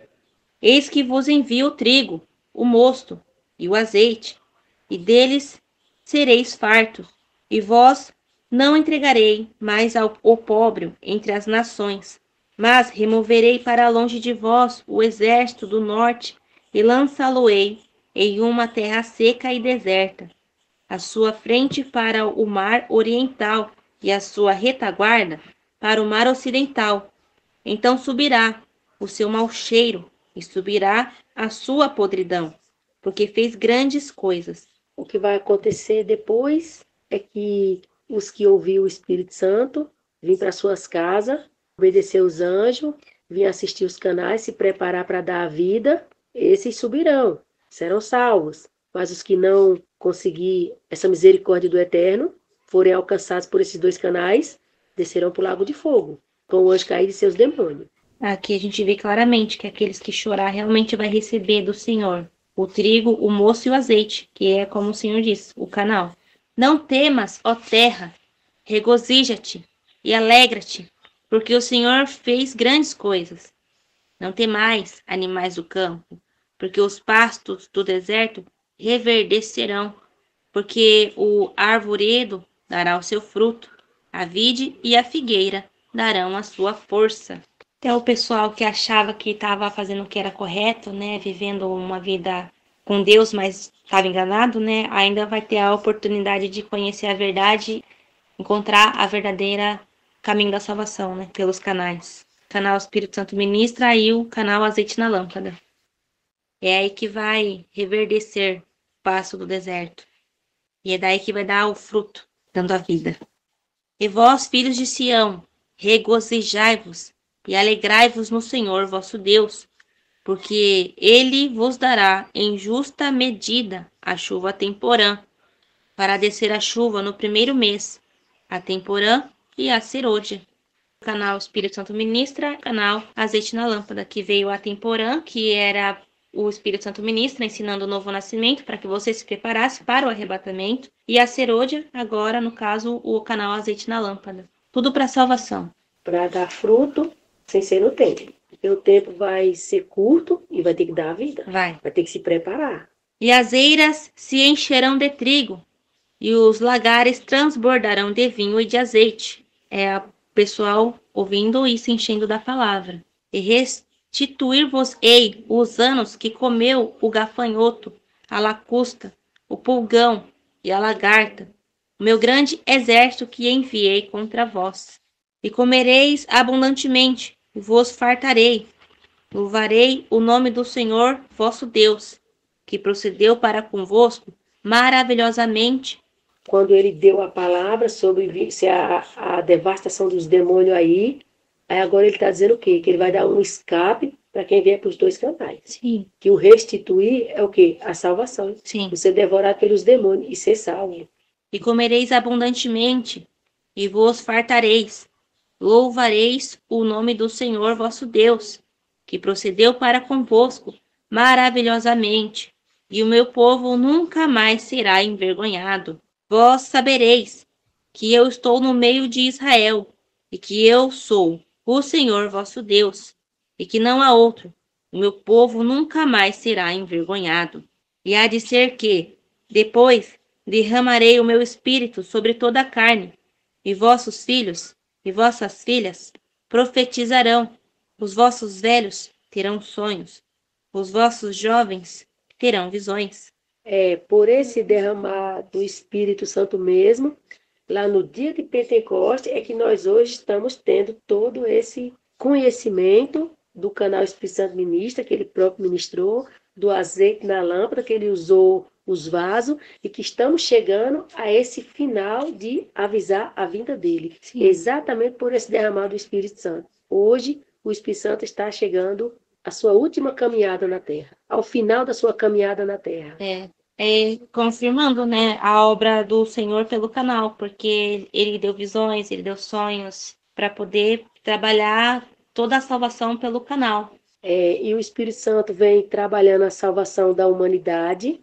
eis que vos envio o trigo, o mosto e o azeite, e deles sereis fartos, e vós não entregarei mais ao opróbrio entre as nações, mas removerei para longe de vós o exército do norte, e lançá-lo-ei em uma terra seca e deserta, a sua frente para o mar oriental, e a sua retaguarda para o mar ocidental. Então subirá o seu mau cheiro, e subirá a sua podridão, porque fez grandes coisas. O que vai acontecer depois é que os que ouviram o Espírito Santo vêm para suas casas, obedecer os anjos, vir assistir os canais, se preparar para dar a vida, esses subirão, serão salvos. Mas os que não conseguir essa misericórdia do Eterno, forem alcançados por esses 2 canais, descerão para o lago de fogo, com o anjo caído e seus demônios. Aqui a gente vê claramente que aqueles que chorar realmente vai receber do Senhor o trigo, o mosto e o azeite, que é como o Senhor diz, o canal. Não temas, ó terra, regozija-te e alegra-te, porque o Senhor fez grandes coisas. Não temais, animais do campo, porque os pastos do deserto reverdecerão, porque o arvoredo dará o seu fruto, a vide e a figueira darão a sua força. Até o pessoal que achava que estava fazendo o que era correto, né, vivendo uma vida com Deus, mas estava enganado, né, ainda vai ter a oportunidade de conhecer a verdade, encontrar a verdadeira caminho da salvação, né, pelos canais. O canal Espírito Santo Ministra e o canal Azeite na Lâmpada. É aí que vai reverdecer o pasto do deserto. E é daí que vai dar o fruto, dando a vida. E vós, filhos de Sião, regozijai-vos e alegrai-vos no Senhor vosso Deus, porque ele vos dará em justa medida a chuva temporã, para descer a chuva no primeiro mês, a temporã e a serôdia. O canal Espírito Santo Ministra, canal Azeite na Lâmpada, que veio a temporã, que era o Espírito Santo Ministra ensinando o novo nascimento para que você se preparasse para o arrebatamento, e a serôdia, agora no caso o canal Azeite na Lâmpada. Tudo para salvação. Para dar fruto sem ser no tempo. Porque o tempo vai ser curto e vai ter que dar a vida. Vai ter que se preparar. E as eiras se encherão de trigo, e os lagares transbordarão de vinho e de azeite. É o pessoal ouvindo e se enchendo da palavra. E restituir-vos-ei os anos que comeu o gafanhoto, a lacusta, o pulgão e a lagarta, o meu grande exército que enviei contra vós. E comereis abundantemente, e vos fartarei. Louvarei o nome do Senhor vosso Deus, que procedeu para convosco maravilhosamente. Quando ele deu a palavra sobre a devastação dos demônios aí agora ele está dizendo o quê? Que ele vai dar um escape para quem vier para os 2 canais. Sim. Que o restituir é o quê? A salvação. Sim. Você devorado pelos demônios e ser salvo. E comereis abundantemente, e vos fartareis. Louvareis o nome do Senhor vosso Deus, que procedeu para convosco maravilhosamente, e o meu povo nunca mais será envergonhado. Vós sabereis que eu estou no meio de Israel, e que eu sou o Senhor vosso Deus, e que não há outro. O meu povo nunca mais será envergonhado. E há de ser que, depois, derramarei o meu espírito sobre toda a carne, e vossos filhos e vossas filhas profetizarão, os vossos velhos terão sonhos, os vossos jovens terão visões. Por esse derramar do Espírito Santo mesmo, lá no dia de Pentecostes, é que nós hoje estamos tendo todo esse conhecimento do canal Espírito Santo Ministra, que ele próprio ministrou, do azeite na lâmpada, que ele usou os vasos, e que estamos chegando a esse final de avisar a vinda dele. Sim. Exatamente por esse derramar do Espírito Santo. Hoje, o Espírito Santo está chegando à sua última caminhada na Terra, ao final da sua caminhada na Terra. confirmando, né, a obra do Senhor pelo canal, porque ele deu visões, ele deu sonhos para poder trabalhar toda a salvação pelo canal. E o Espírito Santo vem trabalhando a salvação da humanidade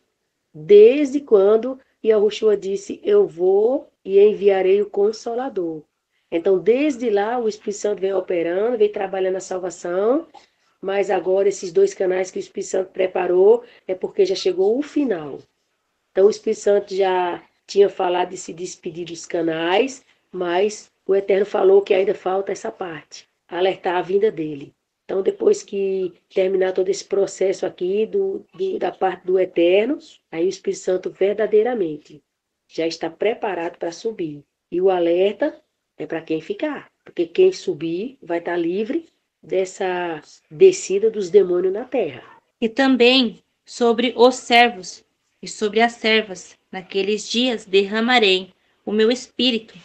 desde quando Yahushua disse: Eu vou e enviarei o Consolador. Então, desde lá, o Espírito Santo vem operando, vem trabalhando a salvação, mas agora esses dois canais que o Espírito Santo preparou é porque já chegou o final. Então, o Espírito Santo já tinha falado de se despedir dos canais, mas o Eterno falou que ainda falta essa parte, alertar a vinda dele. Então, depois que terminar todo esse processo aqui da parte do Eterno, aí o Espírito Santo verdadeiramente já está preparado para subir. E o alerta é para quem ficar, porque quem subir vai estar livre dessa descida dos demônios na terra. E também sobre os servos e sobre as servas, naqueles dias derramarei o meu espírito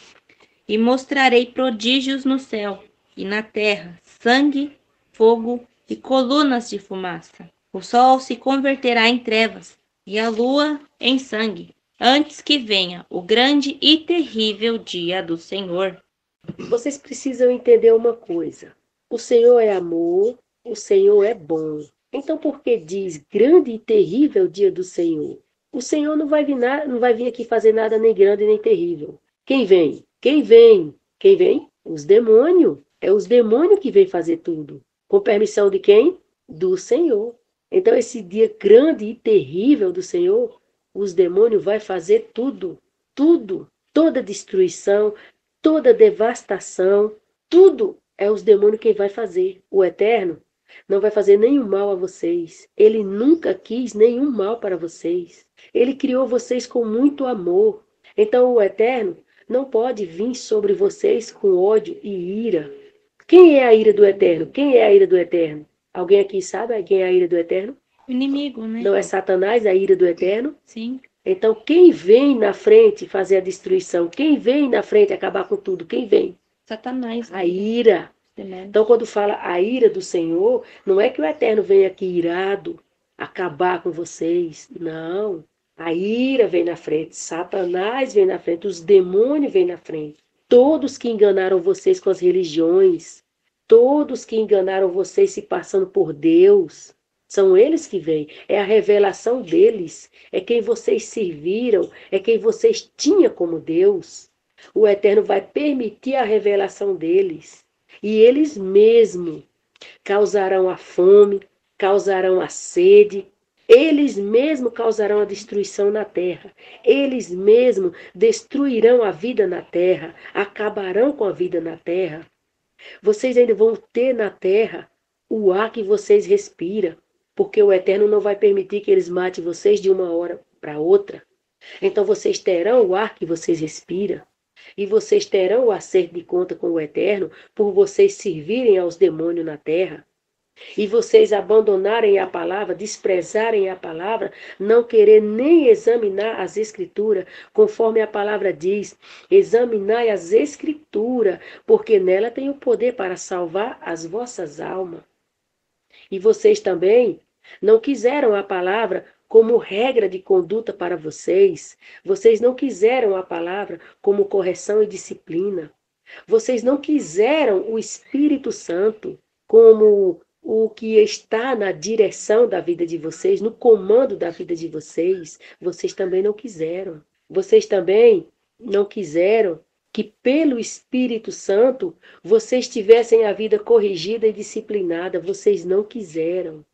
e mostrarei prodígios no céu e na terra, sangue, fogo e colunas de fumaça. O sol se converterá em trevas e a lua em sangue, antes que venha o grande e terrível dia do Senhor. Vocês precisam entender uma coisa: o Senhor é amor, o Senhor é bom. Então, por que diz grande e terrível dia do Senhor? O Senhor não vai vir aqui fazer nada nem grande nem terrível. Quem vem? Quem vem? Quem vem? Os demônios. É os demônios que vêm fazer tudo. Com permissão de quem? Do Senhor. Então, esse dia grande e terrível do Senhor, os demônios vão fazer tudo. Tudo. Toda destruição, toda devastação, tudo é os demônios quem vai fazer. O Eterno não vai fazer nenhum mal a vocês. Ele nunca quis nenhum mal para vocês. Ele criou vocês com muito amor. Então o Eterno não pode vir sobre vocês com ódio e ira. Quem é a ira do Eterno? Quem é a ira do Eterno? Alguém aqui sabe quem é a ira do Eterno? O inimigo, né? Não é Satanás a ira do Eterno? Sim. Então, quem vem na frente fazer a destruição? Quem vem na frente acabar com tudo? Quem vem? Satanás. A ira. Então, quando fala a ira do Senhor, não é que o Eterno vem aqui irado acabar com vocês. Não. A ira vem na frente. Satanás vem na frente. Os demônios vêm na frente. Todos que enganaram vocês com as religiões. Todos que enganaram vocês se passando por Deus. São eles que vêm, é a revelação deles, é quem vocês serviram, é quem vocês tinham como Deus. O Eterno vai permitir a revelação deles. E eles mesmos causarão a fome, causarão a sede, eles mesmos causarão a destruição na terra. Eles mesmos destruirão a vida na terra, acabarão com a vida na terra. Vocês ainda vão ter na terra o ar que vocês respiram. Porque o Eterno não vai permitir que eles matem vocês de uma hora para outra. Então vocês terão o ar que vocês respiram. E vocês terão o acerto de conta com o Eterno por vocês servirem aos demônios na terra. E vocês abandonarem a palavra, desprezarem a palavra, não querer nem examinar as Escrituras, conforme a palavra diz: examinai as Escrituras, porque nela tem o poder para salvar as vossas almas. E vocês também não quiseram a palavra como regra de conduta para vocês. Vocês não quiseram a palavra como correção e disciplina. Vocês não quiseram o Espírito Santo como o que está na direção da vida de vocês, no comando da vida de vocês. Vocês também não quiseram. Vocês também não quiseram que pelo Espírito Santo vocês tivessem a vida corrigida e disciplinada. Vocês não quiseram.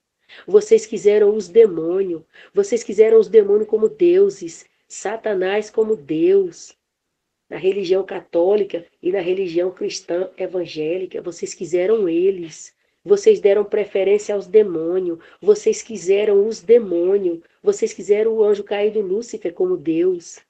Vocês quiseram os demônios. Vocês quiseram os demônios como deuses, Satanás como Deus. Na religião católica e na religião cristã evangélica, vocês quiseram eles. Vocês deram preferência aos demônios. Vocês quiseram os demônios. Vocês quiseram o anjo caído Lúcifer como Deus.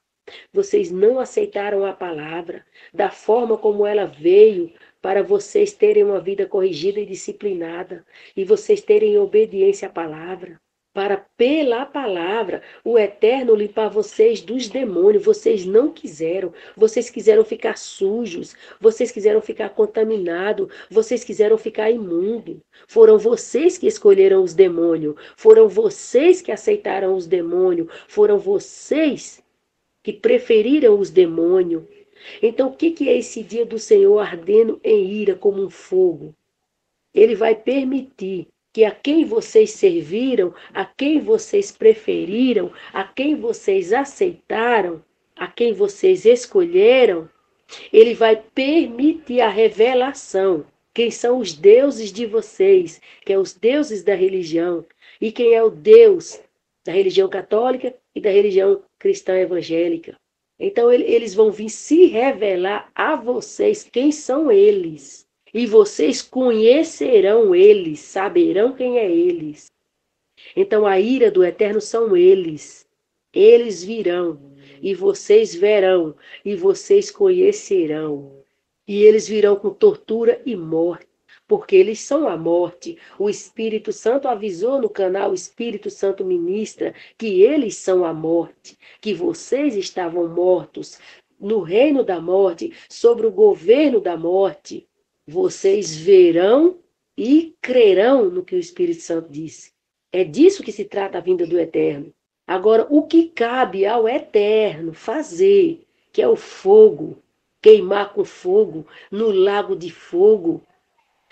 Vocês não aceitaram a palavra da forma como ela veio para vocês terem uma vida corrigida e disciplinada e vocês terem obediência à palavra. para, pela palavra, o Eterno limpar vocês dos demônios. Vocês não quiseram. Vocês quiseram ficar sujos. Vocês quiseram ficar contaminados. Vocês quiseram ficar imundos. Foram vocês que escolheram os demônios. Foram vocês que aceitaram os demônios. Foram vocês que preferiram os demônios. Então, o que é esse dia do Senhor ardendo em ira como um fogo? Ele vai permitir que a quem vocês serviram, a quem vocês preferiram, a quem vocês aceitaram, a quem vocês escolheram, ele vai permitir a revelação. Quem são os deuses de vocês, que é os deuses da religião, e quem é o Deus da religião católica e da religião cristã evangélica. Então eles vão vir se revelar a vocês quem são eles. E vocês conhecerão eles, saberão quem é eles. Então a ira do Eterno são eles. Eles virão, e vocês verão, e vocês conhecerão. E eles virão com tortura e morte, porque eles são a morte. O Espírito Santo avisou no canal Espírito Santo Ministra que eles são a morte, que vocês estavam mortos no reino da morte, sobre o governo da morte. Vocês verão e crerão no que o Espírito Santo disse. É disso que se trata a vinda do Eterno. Agora, o que cabe ao Eterno fazer, que é o fogo, queimar com fogo, no lago de fogo,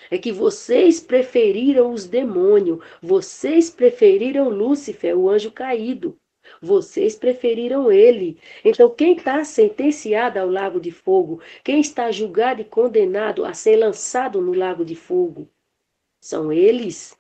é que vocês preferiram os demônios, vocês preferiram Lúcifer, o anjo caído. Vocês preferiram ele. Então, quem está sentenciado ao lago de fogo, quem está julgado e condenado a ser lançado no lago de fogo, são eles.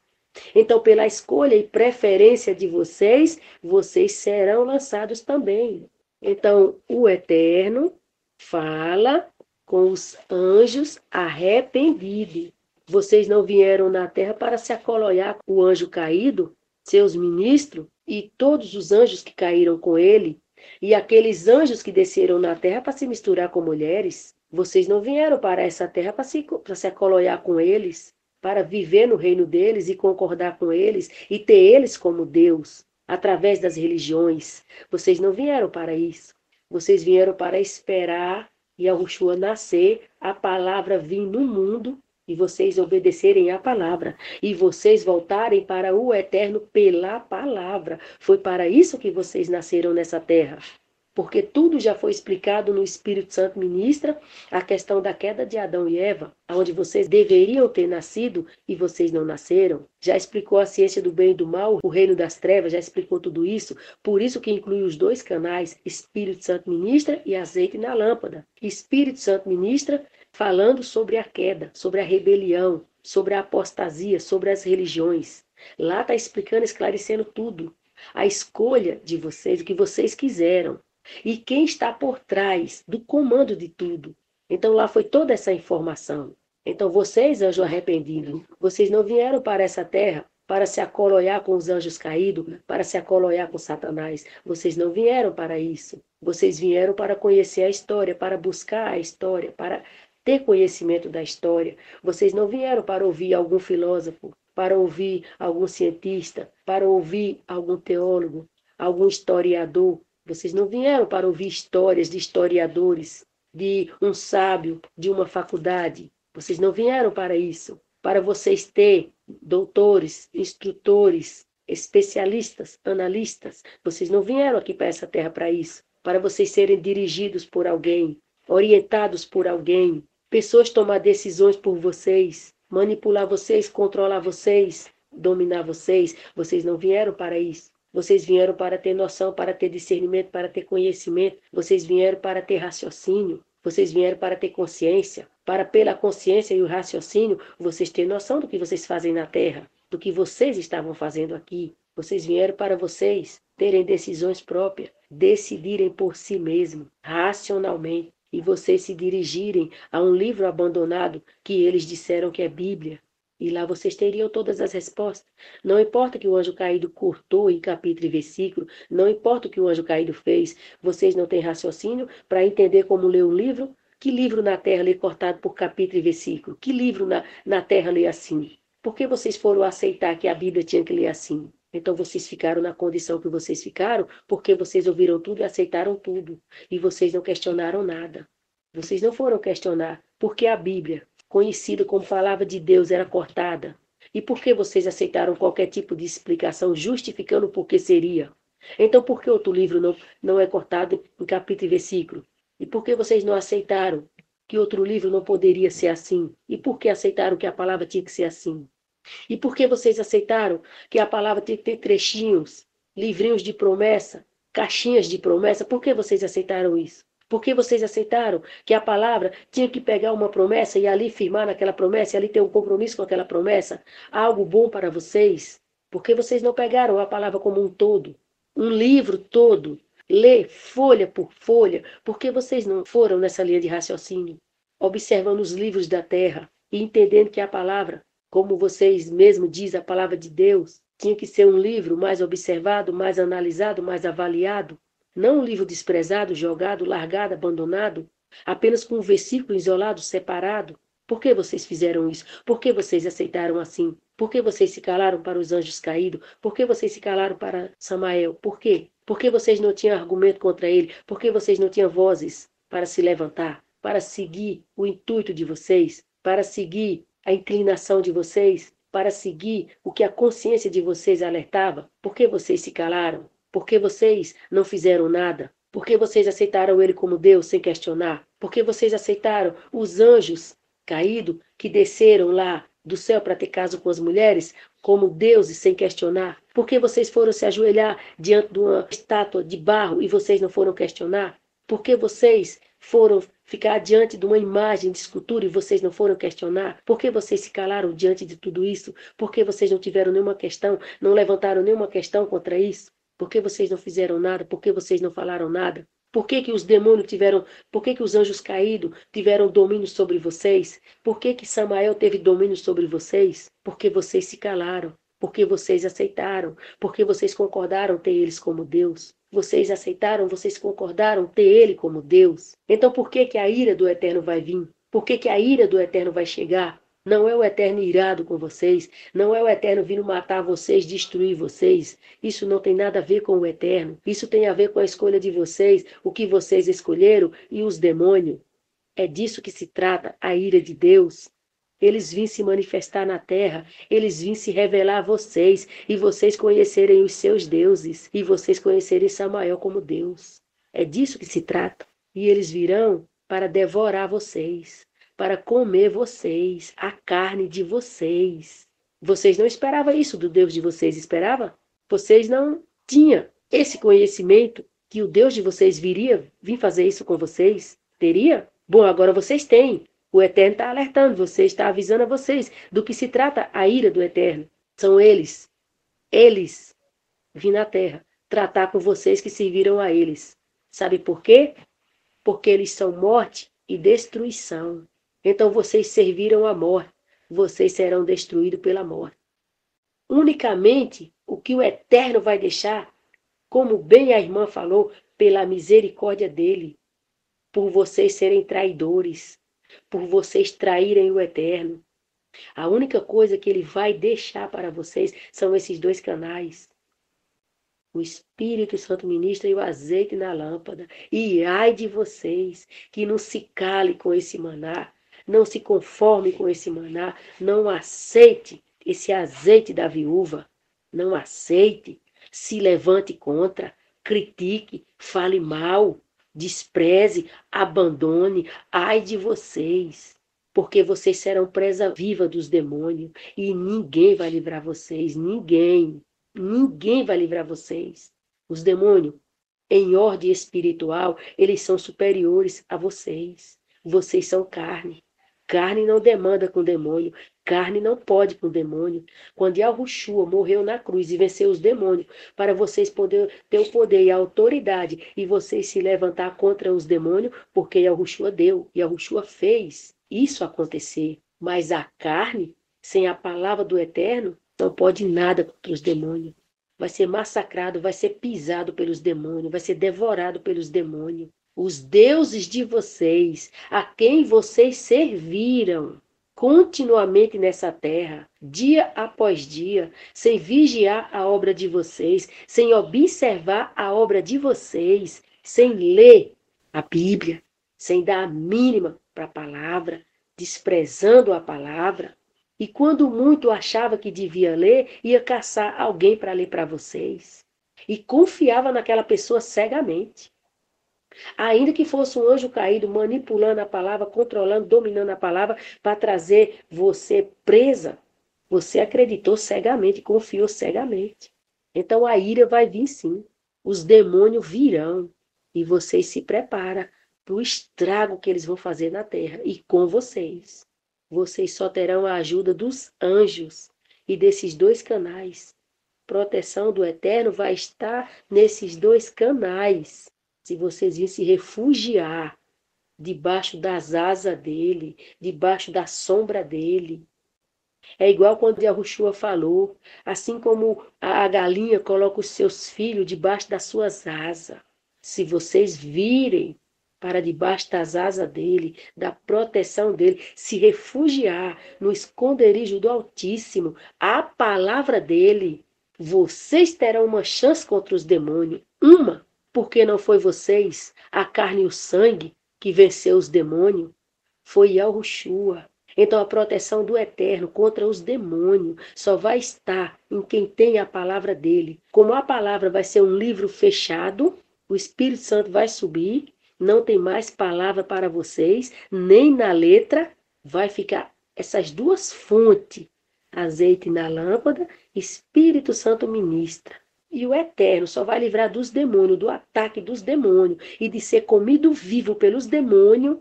Então, pela escolha e preferência de vocês, vocês serão lançados também. Então, o Eterno fala com os anjos arrependidos. Vocês não vieram na terra para se acoloiar com o anjo caído, seus ministros, e todos os anjos que caíram com ele, e aqueles anjos que desceram na terra para se misturar com mulheres. Vocês não vieram para essa terra para se acoloiar com eles, para viver no reino deles e concordar com eles, e ter eles como Deus, através das religiões. Vocês não vieram para isso. Vocês vieram para esperar Yahushua nascer, a palavra vir no mundo, e vocês obedecerem à palavra, e vocês voltarem para o Eterno pela palavra. Foi para isso que vocês nasceram nessa terra. Porque tudo já foi explicado no Espírito Santo Ministra, a questão da queda de Adão e Eva, onde vocês deveriam ter nascido e vocês não nasceram. Já explicou a ciência do bem e do mal, o reino das trevas, já explicou tudo isso. Por isso que inclui os dois canais, Espírito Santo Ministra e azeite na lâmpada. Espírito Santo Ministra falando sobre a queda, sobre a rebelião, sobre a apostasia, sobre as religiões. Lá está explicando, esclarecendo tudo. A escolha de vocês, o que vocês quiseram. E quem está por trás do comando de tudo. Então lá foi toda essa informação. Então vocês, anjos arrependidos, vocês não vieram para essa terra para se acoloiar com os anjos caídos, para se acoloiar com Satanás. Vocês não vieram para isso. Vocês vieram para conhecer a história, para buscar a história, para ter conhecimento da história. Vocês não vieram para ouvir algum filósofo, para ouvir algum cientista, para ouvir algum teólogo, algum historiador. Vocês não vieram para ouvir histórias de historiadores, de um sábio, de uma faculdade. Vocês não vieram para isso. Para vocês ter doutores, instrutores, especialistas, analistas. Vocês não vieram aqui para essa terra para isso. Para vocês serem dirigidos por alguém, orientados por alguém. Pessoas tomar decisões por vocês, manipular vocês, controlar vocês, dominar vocês. Vocês não vieram para isso. Vocês vieram para ter noção, para ter discernimento, para ter conhecimento. Vocês vieram para ter raciocínio. Vocês vieram para ter consciência. Para, pela consciência e o raciocínio, vocês terem noção do que vocês fazem na terra, do que vocês estavam fazendo aqui. Vocês vieram para vocês terem decisões próprias, decidirem por si mesmos, racionalmente. E vocês se dirigirem a um livro abandonado que eles disseram que é Bíblia. E lá vocês teriam todas as respostas. Não importa o que o anjo caído cortou em capítulo e versículo, não importa o que o anjo caído fez, vocês não têm raciocínio para entender como ler um livro. Que livro na terra lê cortado por capítulo e versículo? Que livro na terra lê assim? Por que vocês foram aceitar que a Bíblia tinha que ler assim? Então vocês ficaram na condição que vocês ficaram porque vocês ouviram tudo e aceitaram tudo. E vocês não questionaram nada. Vocês não foram questionar por que a Bíblia, conhecida como palavra de Deus, era cortada. E por que vocês aceitaram qualquer tipo de explicação justificando por que seria? Então por que outro livro não é cortado em capítulo e versículo? E por que vocês não aceitaram que outro livro não poderia ser assim? E por que aceitaram que a palavra tinha que ser assim? E por que vocês aceitaram que a palavra tinha que ter trechinhos, livrinhos de promessa, caixinhas de promessa? Por que vocês aceitaram isso? Por que vocês aceitaram que a palavra tinha que pegar uma promessa e ali firmar naquela promessa, e ali ter um compromisso com aquela promessa? Algo bom para vocês? Por que vocês não pegaram a palavra como um todo? Um livro todo? Ler folha por folha? Por que vocês não foram nessa linha de raciocínio? Observando os livros da terra e entendendo que a palavra, como vocês mesmos dizem, a palavra de Deus, tinha que ser um livro mais observado, mais analisado, mais avaliado. Não um livro desprezado, jogado, largado, abandonado, apenas com um versículo isolado, separado. Por que vocês fizeram isso? Por que vocês aceitaram assim? Por que vocês se calaram para os anjos caídos? Por que vocês se calaram para Samael? Por quê? Por que vocês não tinham argumento contra ele? Por que vocês não tinham vozes para se levantar, para seguir o intuito de vocês, para seguir a inclinação de vocês, para seguir o que a consciência de vocês alertava? Por que vocês se calaram? Por que vocês não fizeram nada? Por que vocês aceitaram ele como Deus sem questionar? Por que vocês aceitaram os anjos caídos que desceram lá do céu para ter caso com as mulheres como deuses sem questionar? Por que vocês foram se ajoelhar diante de uma estátua de barro e vocês não foram questionar? Por que vocês foram ficar diante de uma imagem de escultura e vocês não foram questionar? Por que vocês se calaram diante de tudo isso? Por que vocês não tiveram nenhuma questão, não levantaram nenhuma questão contra isso? Por que vocês não fizeram nada? Por que vocês não falaram nada? Por que que os demônios tiveram, por que que os anjos caídos tiveram domínio sobre vocês? Por que que Samael teve domínio sobre vocês? Porque vocês se calaram, porque vocês aceitaram, porque vocês concordaram ter eles como Deus. Vocês aceitaram, vocês concordaram ter ele como Deus. Então por que que a ira do Eterno vai vir? Por que que a ira do Eterno vai chegar? Não é o Eterno irado com vocês, não é o Eterno vindo matar vocês, destruir vocês. Isso não tem nada a ver com o Eterno. Isso tem a ver com a escolha de vocês, o que vocês escolheram e os demônios. É disso que se trata a ira de Deus. Eles vêm se manifestar na terra, eles vêm se revelar a vocês, e vocês conhecerem os seus deuses, e vocês conhecerem Samael como Deus. É disso que se trata. E eles virão para devorar vocês, para comer vocês, a carne de vocês. Vocês não esperavam isso do Deus de vocês, esperava? Vocês não tinham esse conhecimento que o Deus de vocês viria vir fazer isso com vocês? Teria? Bom, agora vocês têm. O Eterno está alertando vocês, está avisando a vocês do que se trata a ira do Eterno. São eles vêm na terra tratar com vocês que serviram a eles. Sabe por quê? Porque eles são morte e destruição. Então vocês serviram a morte, vocês serão destruídos pela morte. Unicamente o que o Eterno vai deixar, como bem a irmã falou, pela misericórdia dele, por vocês serem traidores, por vocês traírem o Eterno. A única coisa que ele vai deixar para vocês são esses dois canais. O Espírito Santo ministra e o azeite na lâmpada. E ai de vocês que não se cale com esse maná, não se conforme com esse maná, não aceite esse azeite da viúva, não aceite, se levante contra, critique, fale mal, despreze, abandone, ai de vocês, porque vocês serão presa viva dos demônios e ninguém vai livrar vocês, ninguém vai livrar vocês. Os demônios, em ordem espiritual, eles são superiores a vocês. Vocês são carne. Carne não demanda com demônio. Carne não pode com demônio. Quando Yahushua morreu na cruz e venceu os demônios, para vocês poderem ter o poder e a autoridade e vocês se levantar contra os demônios, porque Yahushua deu, Yahushua fez isso acontecer. Mas a carne, sem a palavra do Eterno, não pode nada contra os demônios. Vai ser massacrado, vai ser pisado pelos demônios, vai ser devorado pelos demônios. Os deuses de vocês, a quem vocês serviram, continuamente nessa terra, dia após dia, sem vigiar a obra de vocês, sem observar a obra de vocês, sem ler a Bíblia, sem dar a mínima para a palavra, desprezando a palavra. E quando muito achava que devia ler, ia caçar alguém para ler para vocês. E confiava naquela pessoa cegamente. Ainda que fosse um anjo caído manipulando a palavra, controlando, dominando a palavra para trazer você presa, você acreditou cegamente, confiou cegamente. Então a ira vai vir sim. Os demônios virão e vocês se preparam para o estrago que eles vão fazer na terra e com vocês. Vocês só terão a ajuda dos anjos e desses dois canais. Proteção do Eterno vai estar nesses dois canais. Se vocês virem se refugiar debaixo das asas dele, debaixo da sombra dele. É igual quando Yahushua falou, assim como a galinha coloca os seus filhos debaixo das suas asas. Se vocês virem para debaixo das asas dele, da proteção dele, se refugiar no esconderijo do Altíssimo, a palavra dele, vocês terão uma chance contra os demônios. Uma. Porque não foi vocês, a carne e o sangue, que venceu os demônios? Foi Yahushua. Então a proteção do Eterno contra os demônios só vai estar em quem tem a palavra dele. Como a palavra vai ser um livro fechado, o Espírito Santo vai subir, não tem mais palavra para vocês, nem na letra, vai ficar essas duas fontes, azeite na lâmpada, Espírito Santo ministra. E o Eterno só vai livrar dos demônios, do ataque dos demônios e de ser comido vivo pelos demônios,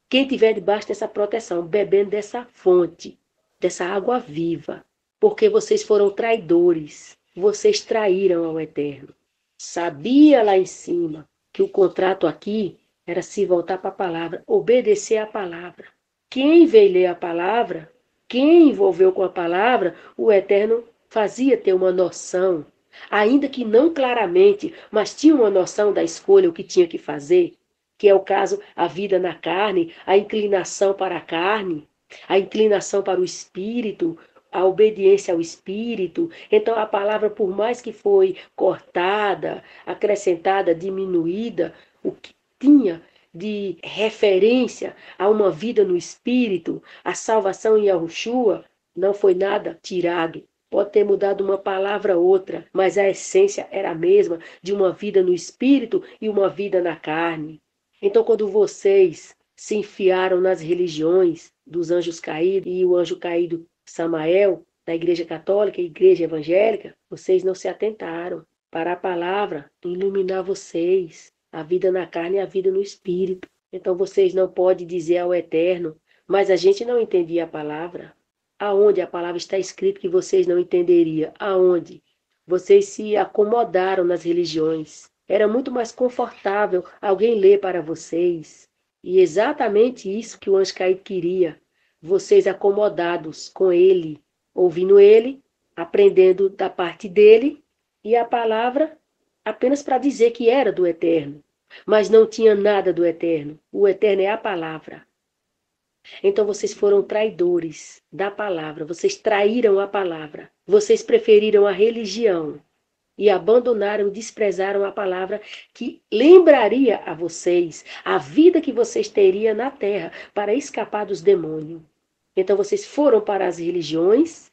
quem estiver debaixo dessa proteção, bebendo dessa fonte, dessa água viva. Porque vocês foram traidores, vocês traíram ao Eterno. Sabia lá em cima que o contrato aqui era se voltar para a palavra, obedecer à palavra. Quem veio ler a palavra, quem envolveu com a palavra, o Eterno fazia ter uma noção, ainda que não claramente, mas tinha uma noção da escolha, o que tinha que fazer, que é o caso, a vida na carne, a inclinação para a carne, a inclinação para o espírito, a obediência ao espírito. Então a palavra, por mais que foi cortada, acrescentada, diminuída, o que tinha de referência a uma vida no espírito, a salvação em Yahushua, não foi nada tirado. Pode ter mudado uma palavra ou outra, mas a essência era a mesma, de uma vida no espírito e uma vida na carne. Então, quando vocês se enfiaram nas religiões dos anjos caídos e o anjo caído Samael, da Igreja Católica e Igreja Evangélica, vocês não se atentaram para a palavra iluminar vocês, a vida na carne e a vida no espírito. Então, vocês não podem dizer ao Eterno, mas a gente não entendia a palavra. Aonde a palavra está escrito que vocês não entenderiam? Aonde? Vocês se acomodaram nas religiões. Era muito mais confortável alguém ler para vocês. E exatamente isso que o anjo caído queria. Vocês acomodados com ele, ouvindo ele, aprendendo da parte dele, e a palavra apenas para dizer que era do Eterno. Mas não tinha nada do Eterno. O Eterno é a palavra. Então vocês foram traidores da palavra, vocês traíram a palavra, vocês preferiram a religião e abandonaram, desprezaram a palavra que lembraria a vocês a vida que vocês teriam na terra para escapar dos demônios. Então vocês foram para as religiões,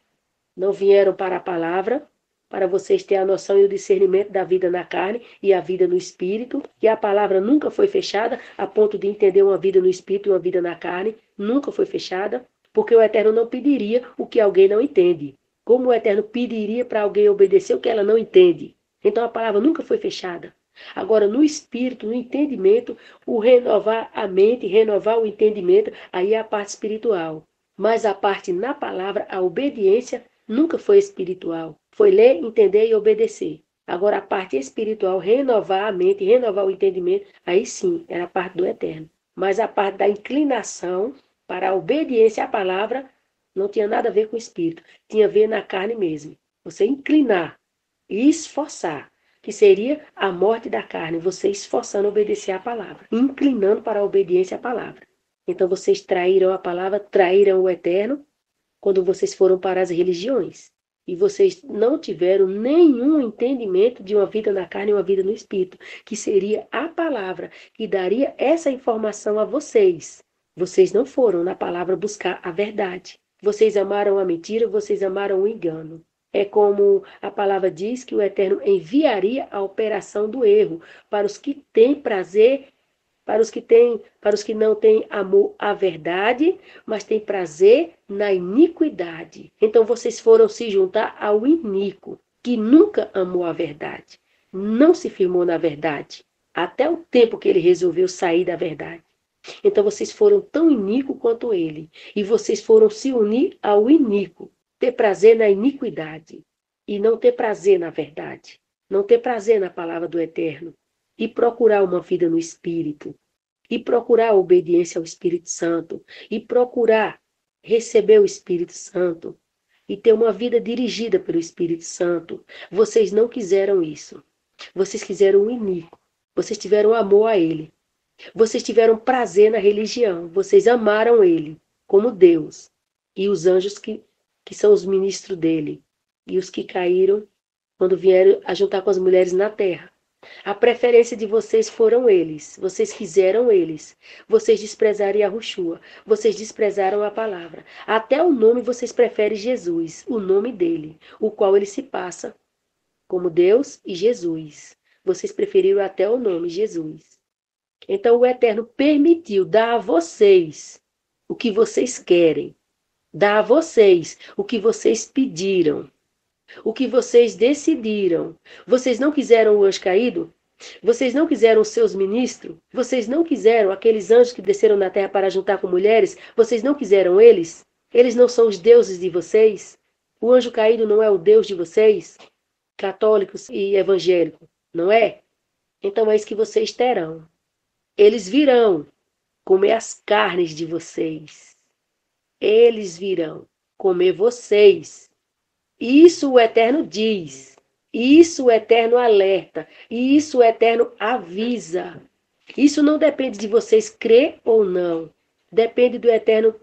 não vieram para a palavra, para vocês terem a noção e o discernimento da vida na carne e a vida no espírito, que a palavra nunca foi fechada a ponto de entender uma vida no espírito e uma vida na carne, nunca foi fechada, porque o Eterno não pediria o que alguém não entende. Como o Eterno pediria para alguém obedecer o que ela não entende? Então a palavra nunca foi fechada. Agora, no espírito, no entendimento, o renovar a mente, renovar o entendimento, aí é a parte espiritual. Mas a parte na palavra, a obediência, nunca foi espiritual. Foi ler, entender e obedecer. Agora, a parte espiritual, renovar a mente, renovar o entendimento, aí sim, era a parte do Eterno. Mas a parte da inclinação para a obediência à palavra não tinha nada a ver com o espírito. Tinha a ver na carne mesmo. Você inclinar e esforçar, que seria a morte da carne, você esforçando a obedecer à palavra. Inclinando para a obediência à palavra. Então vocês traíram a palavra, traíram o Eterno quando vocês foram para as religiões. E vocês não tiveram nenhum entendimento de uma vida na carne e uma vida no espírito, que seria a palavra, que daria essa informação a vocês. Vocês não foram na palavra buscar a verdade. Vocês amaram a mentira, vocês amaram o engano. É como a palavra diz que o Eterno enviaria a operação do erro para os que têm prazer, para os que não têm amor à verdade, mas têm prazer na iniquidade. Então vocês foram se juntar ao iníquo, que nunca amou a verdade, não se firmou na verdade, até o tempo que ele resolveu sair da verdade. Então vocês foram tão iníquo quanto ele, e vocês foram se unir ao iníquo, ter prazer na iniquidade, e não ter prazer na verdade, não ter prazer na palavra do Eterno, e procurar uma vida no Espírito, e procurar a obediência ao Espírito Santo, e procurar receber o Espírito Santo, e ter uma vida dirigida pelo Espírito Santo. Vocês não quiseram isso. Vocês quiseram o iníquo. Vocês tiveram amor a ele. Vocês tiveram prazer na religião. Vocês amaram ele como Deus. E os anjos que são os ministros dele. E os que caíram quando vieram a juntar com as mulheres na terra. A preferência de vocês foram eles. Vocês quiseram eles. Vocês desprezaram Yahushua. Vocês desprezaram a palavra. Até o nome vocês preferem Jesus, o nome dele, o qual ele se passa como Deus e Jesus. Vocês preferiram até o nome Jesus. Então o Eterno permitiu dar a vocês o que vocês querem. Dar a vocês o que vocês pediram. O que vocês decidiram. Vocês não quiseram o anjo caído? Vocês não quiseram os seus ministros? Vocês não quiseram aqueles anjos que desceram na terra para juntar com mulheres? Vocês não quiseram eles? Eles não são os deuses de vocês? O anjo caído não é o Deus de vocês? Católicos e evangélicos, não é? Então é isso que vocês terão. Eles virão comer as carnes de vocês. Eles virão comer vocês. Isso o Eterno diz, isso o Eterno alerta, e isso o Eterno avisa. Isso não depende de vocês crer ou não, depende do Eterno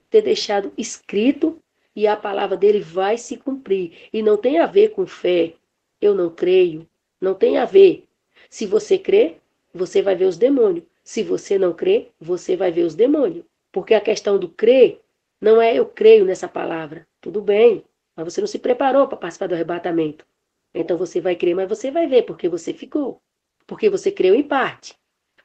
ter deixado escrito e a palavra dele vai se cumprir. E não tem a ver com fé, eu não creio, não tem a ver. Se você crê, você vai ver os demônios. Se você não crê, você vai ver os demônios. Porque a questão do crer não é eu creio nessa palavra, tudo bem. Mas você não se preparou para participar do arrebatamento. Então você vai crer, mas você vai ver porque você ficou. Porque você creu em parte.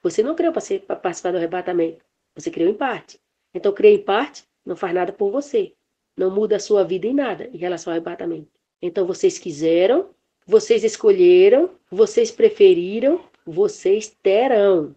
Você não creu para participar do arrebatamento. Você creu em parte. Então crer em parte não faz nada por você. Não muda a sua vida em nada em relação ao arrebatamento. Então vocês quiseram, vocês escolheram, vocês preferiram, vocês terão.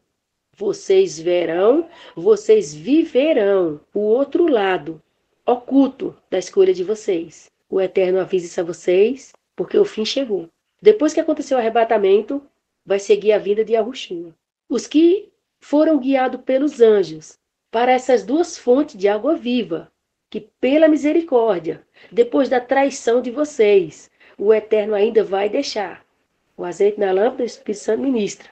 Vocês verão, vocês viverão o outro lado oculto da escolha de vocês. O Eterno avisa isso a vocês, porque o fim chegou. Depois que aconteceu o arrebatamento, vai seguir a vinda de Yahushua. Os que foram guiados pelos anjos para essas duas fontes de água viva, que pela misericórdia, depois da traição de vocês, o Eterno ainda vai deixar. O azeite na lâmpada, o Espírito Santo ministra.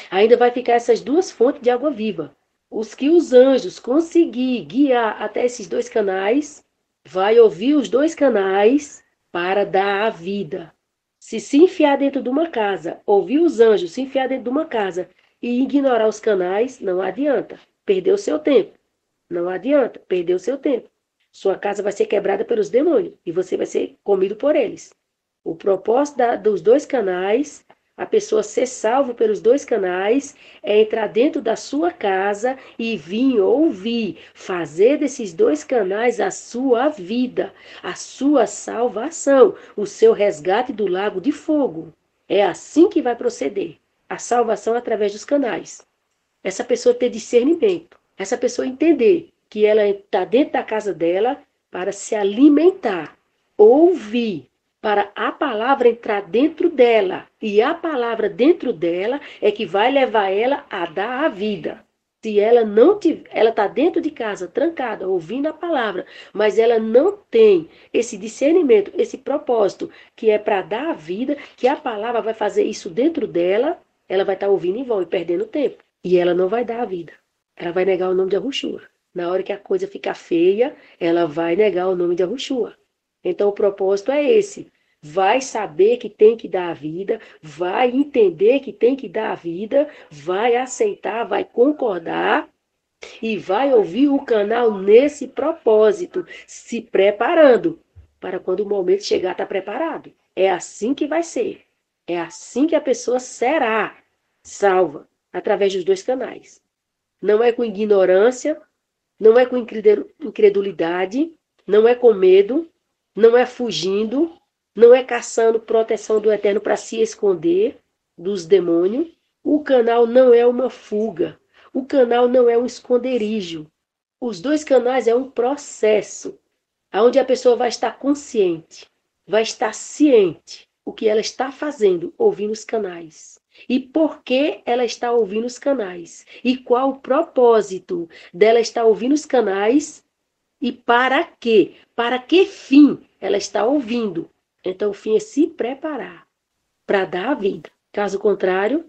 Ainda vai ficar essas duas fontes de água viva. Os que os anjos conseguir guiar até esses dois canais, vai ouvir os dois canais para dar a vida. Se enfiar dentro de uma casa, ouvir os anjos, se enfiar dentro de uma casa e ignorar os canais, não adianta. Perdeu o seu tempo. Não adianta, perdeu o seu tempo. Sua casa vai ser quebrada pelos demônios e você vai ser comido por eles. O propósito dos dois canais, a pessoa ser salvo pelos dois canais, é entrar dentro da sua casa e vir ouvir, fazer desses dois canais a sua vida, a sua salvação, o seu resgate do lago de fogo. É assim que vai proceder, a salvação através dos canais. Essa pessoa ter discernimento, essa pessoa entender que ela está dentro da casa dela para se alimentar, ouvir, para a palavra entrar dentro dela. E a palavra dentro dela é que vai levar ela a dar a vida. Se ela não tiver, ela está dentro de casa, trancada, ouvindo a palavra, mas ela não tem esse discernimento, esse propósito, que é para dar a vida, que a palavra vai fazer isso dentro dela, ela vai estar ouvindo em vão e perdendo tempo. E ela não vai dar a vida. ela vai negar o nome de Yahushua. Na hora que a coisa ficar feia, ela vai negar o nome de Yahushua. Então o propósito é esse. Vai saber que tem que dar a vida, vai entender que tem que dar a vida, vai aceitar, vai concordar e vai ouvir o canal nesse propósito, se preparando para quando o momento chegar, estar preparado. É assim que vai ser. É assim que a pessoa será salva, através dos dois canais. Não é com ignorância, não é com incredulidade, não é com medo, não é fugindo, não é caçando proteção do Eterno para se esconder dos demônios. O canal não é uma fuga. O canal não é um esconderijo. Os dois canais é um processo, onde a pessoa vai estar consciente, vai estar ciente o que ela está fazendo, ouvindo os canais. E por que ela está ouvindo os canais. E qual o propósito dela estar ouvindo os canais e para quê? Para que fim ela está ouvindo. Então o fim é se preparar para dar a vida. Caso contrário,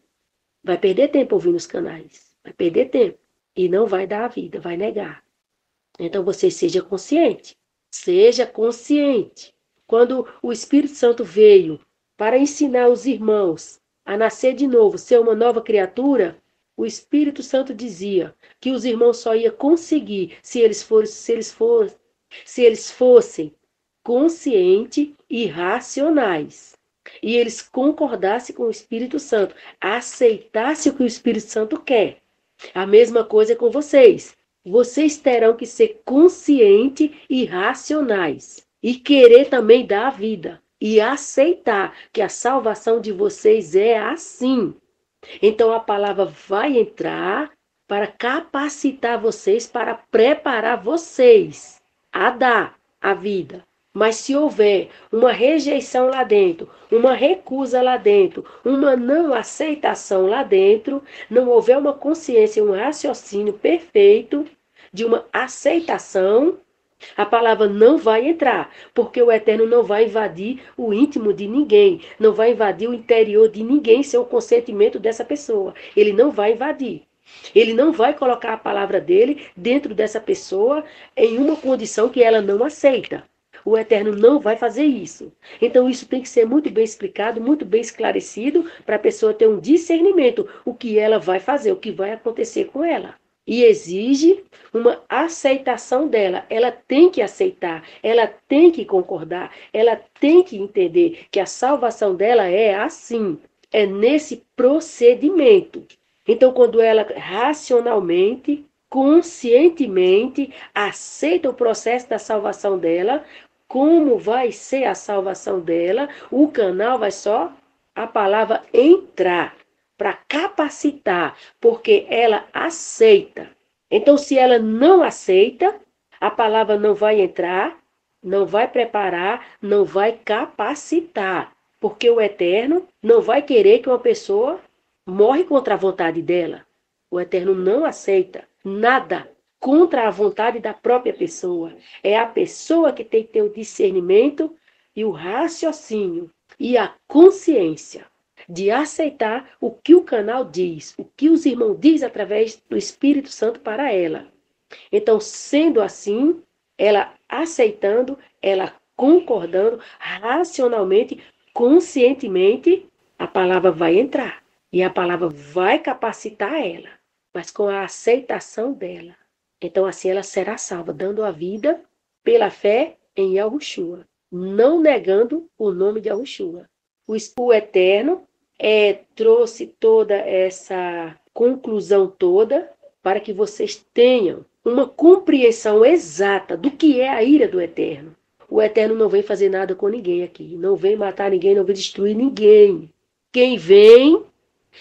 vai perder tempo ouvindo os canais. Vai perder tempo. E não vai dar a vida, vai negar. Então você seja consciente. Seja consciente. Quando o Espírito Santo veio para ensinar os irmãos a nascer de novo, ser uma nova criatura, o Espírito Santo dizia que os irmãos só iam conseguir se eles fossem conscientes e racionais. E eles concordassem com o Espírito Santo, aceitassem o que o Espírito Santo quer. A mesma coisa é com vocês. Vocês terão que ser conscientes e racionais. E querer também dar a vida. E aceitar que a salvação de vocês é assim. Então a palavra vai entrar para capacitar vocês, para preparar vocês a dar a vida. Mas se houver uma rejeição lá dentro, uma recusa lá dentro, uma não aceitação lá dentro, não houver uma consciência, um raciocínio perfeito de uma aceitação, a palavra não vai entrar, porque o Eterno não vai invadir o íntimo de ninguém, não vai invadir o interior de ninguém sem o consentimento dessa pessoa. Ele não vai invadir. Ele não vai colocar a palavra dele dentro dessa pessoa em uma condição que ela não aceita. O Eterno não vai fazer isso. Então isso tem que ser muito bem explicado, muito bem esclarecido, para a pessoa ter um discernimento, o que ela vai fazer, o que vai acontecer com ela. E exige uma aceitação dela. Ela tem que aceitar, ela tem que concordar, ela tem que entender que a salvação dela é assim, é nesse procedimento. Então, quando ela racionalmente, conscientemente aceita o processo da salvação dela, como vai ser a salvação dela, o canal vai só a palavra entrar para capacitar, porque ela aceita. Então, se ela não aceita, a palavra não vai entrar, não vai preparar, não vai capacitar, porque o Eterno não vai querer que uma pessoa morre contra a vontade dela. O Eterno não aceita nada contra a vontade da própria pessoa. É a pessoa que tem que ter o discernimento e o raciocínio e a consciência de aceitar o que o canal diz, o que os irmãos dizem através do Espírito Santo para ela. Então, sendo assim, ela aceitando, ela concordando racionalmente, conscientemente, a palavra vai entrar. E a palavra vai capacitar ela, mas com a aceitação dela. Então, assim, ela será salva, dando a vida pela fé em Yahushua, não negando o nome de Yahushua. O Eterno trouxe toda essa conclusão toda para que vocês tenham uma compreensão exata do que é a ira do Eterno. O Eterno não vem fazer nada com ninguém aqui, não vem matar ninguém, não vem destruir ninguém. Quem vem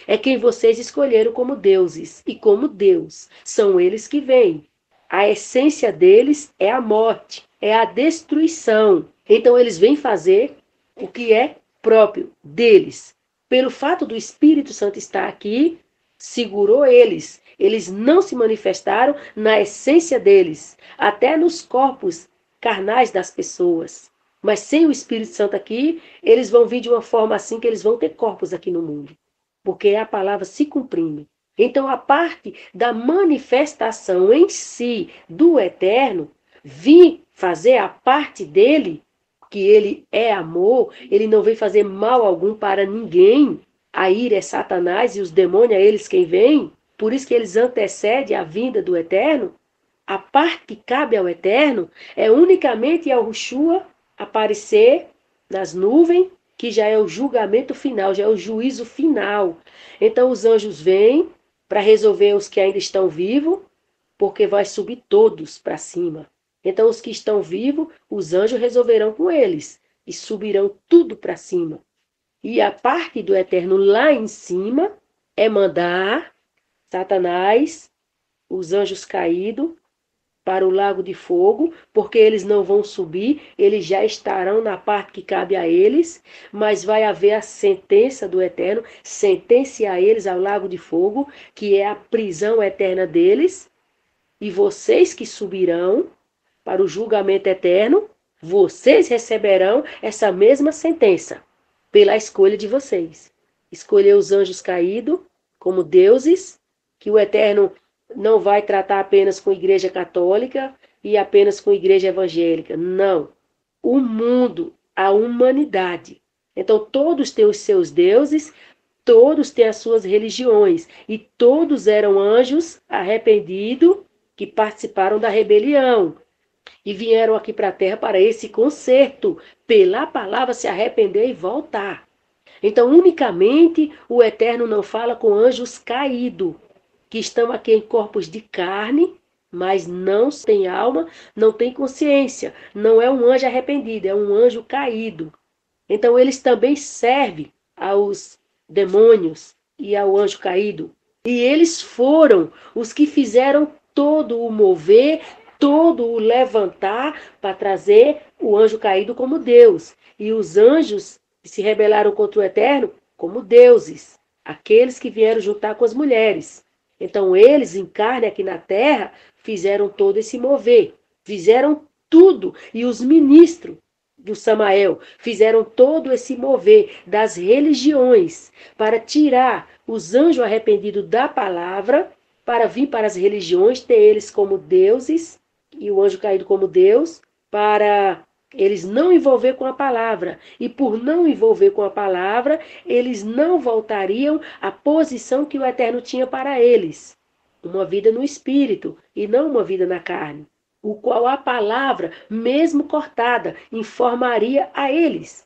é quem vocês escolheram como deuses e como Deus. São eles que vêm. A essência deles é a morte, é a destruição. Então eles vêm fazer o que é próprio deles. Pelo fato do Espírito Santo estar aqui, segurou eles. Eles não se manifestaram na essência deles, até nos corpos carnais das pessoas. Mas sem o Espírito Santo aqui, eles vão vir de uma forma assim que eles vão ter corpos aqui no mundo. Porque a palavra se cumprindo. Então, a parte da manifestação em si do Eterno, vir fazer a parte dele, que ele é amor, ele não vem fazer mal algum para ninguém. A ira é Satanás e os demônios é eles quem vem. Por isso que eles antecedem a vinda do Eterno. A parte que cabe ao Eterno é unicamente Yahushua aparecer nas nuvens, que já é o julgamento final, já é o juízo final. Então os anjos vêm para resolver os que ainda estão vivos, porque vai subir todos para cima. Então os que estão vivos, os anjos resolverão com eles e subirão tudo para cima. E a parte do Eterno lá em cima é mandar Satanás, os anjos caídos, para o lago de fogo, porque eles não vão subir, eles já estarão na parte que cabe a eles, mas vai haver a sentença do Eterno, sentenciar eles ao lago de fogo, que é a prisão eterna deles, e vocês que subirão para o julgamento eterno, vocês receberão essa mesma sentença, pela escolha de vocês. Escolher os anjos caídos como deuses, que o Eterno não vai tratar apenas com a igreja católica e apenas com a igreja evangélica. Não. O mundo, a humanidade. Então, todos têm os seus deuses, todos têm as suas religiões. E todos eram anjos arrependidos que participaram da rebelião. E vieram aqui para a terra para esse conserto, pela palavra se arrepender e voltar. Então, unicamente, o Eterno não fala com anjos caídos, que estão aqui em corpos de carne, mas não tem alma, não tem consciência. Não é um anjo arrependido, é um anjo caído. Então eles também servem aos demônios e ao anjo caído. E eles foram os que fizeram todo o mover, todo o levantar para trazer o anjo caído como Deus. E os anjos que se rebelaram contra o Eterno como deuses, aqueles que vieram juntar com as mulheres. Então eles, em carne aqui na terra, fizeram todo esse mover, fizeram tudo. E os ministros do Samael fizeram todo esse mover das religiões para tirar os anjos arrependidos da palavra, para vir para as religiões, ter eles como deuses e o anjo caído como Deus, para eles não envolver com a palavra. E por não envolver com a palavra, eles não voltariam à posição que o Eterno tinha para eles. Uma vida no espírito e não uma vida na carne. O qual a palavra, mesmo cortada, informaria a eles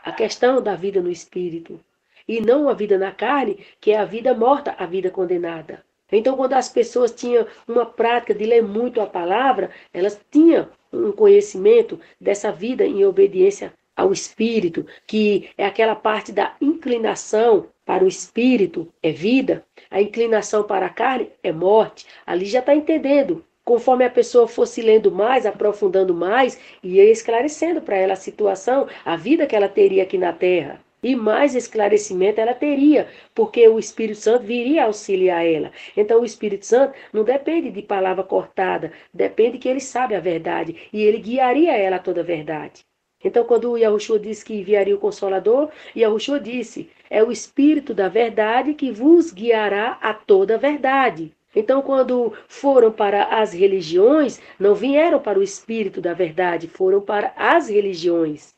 a questão da vida no espírito. E não a vida na carne, que é a vida morta, a vida condenada. Então, quando as pessoas tinham uma prática de ler muito a palavra, elas tinham um conhecimento dessa vida em obediência ao Espírito, que é aquela parte da inclinação para o Espírito, é vida, a inclinação para a carne é morte. Ali já está entendendo. Conforme a pessoa fosse lendo mais, aprofundando mais, ia esclarecendo para ela a situação, a vida que ela teria aqui na Terra. E mais esclarecimento ela teria, porque o Espírito Santo viria auxiliar ela. Então o Espírito Santo não depende de palavra cortada, depende que ele sabe a verdade e ele guiaria ela a toda a verdade. Então quando o Yahushua disse que enviaria o Consolador, Yahushua disse, é o Espírito da verdade que vos guiará a toda a verdade. Então quando foram para as religiões, não vieram para o Espírito da verdade, foram para as religiões.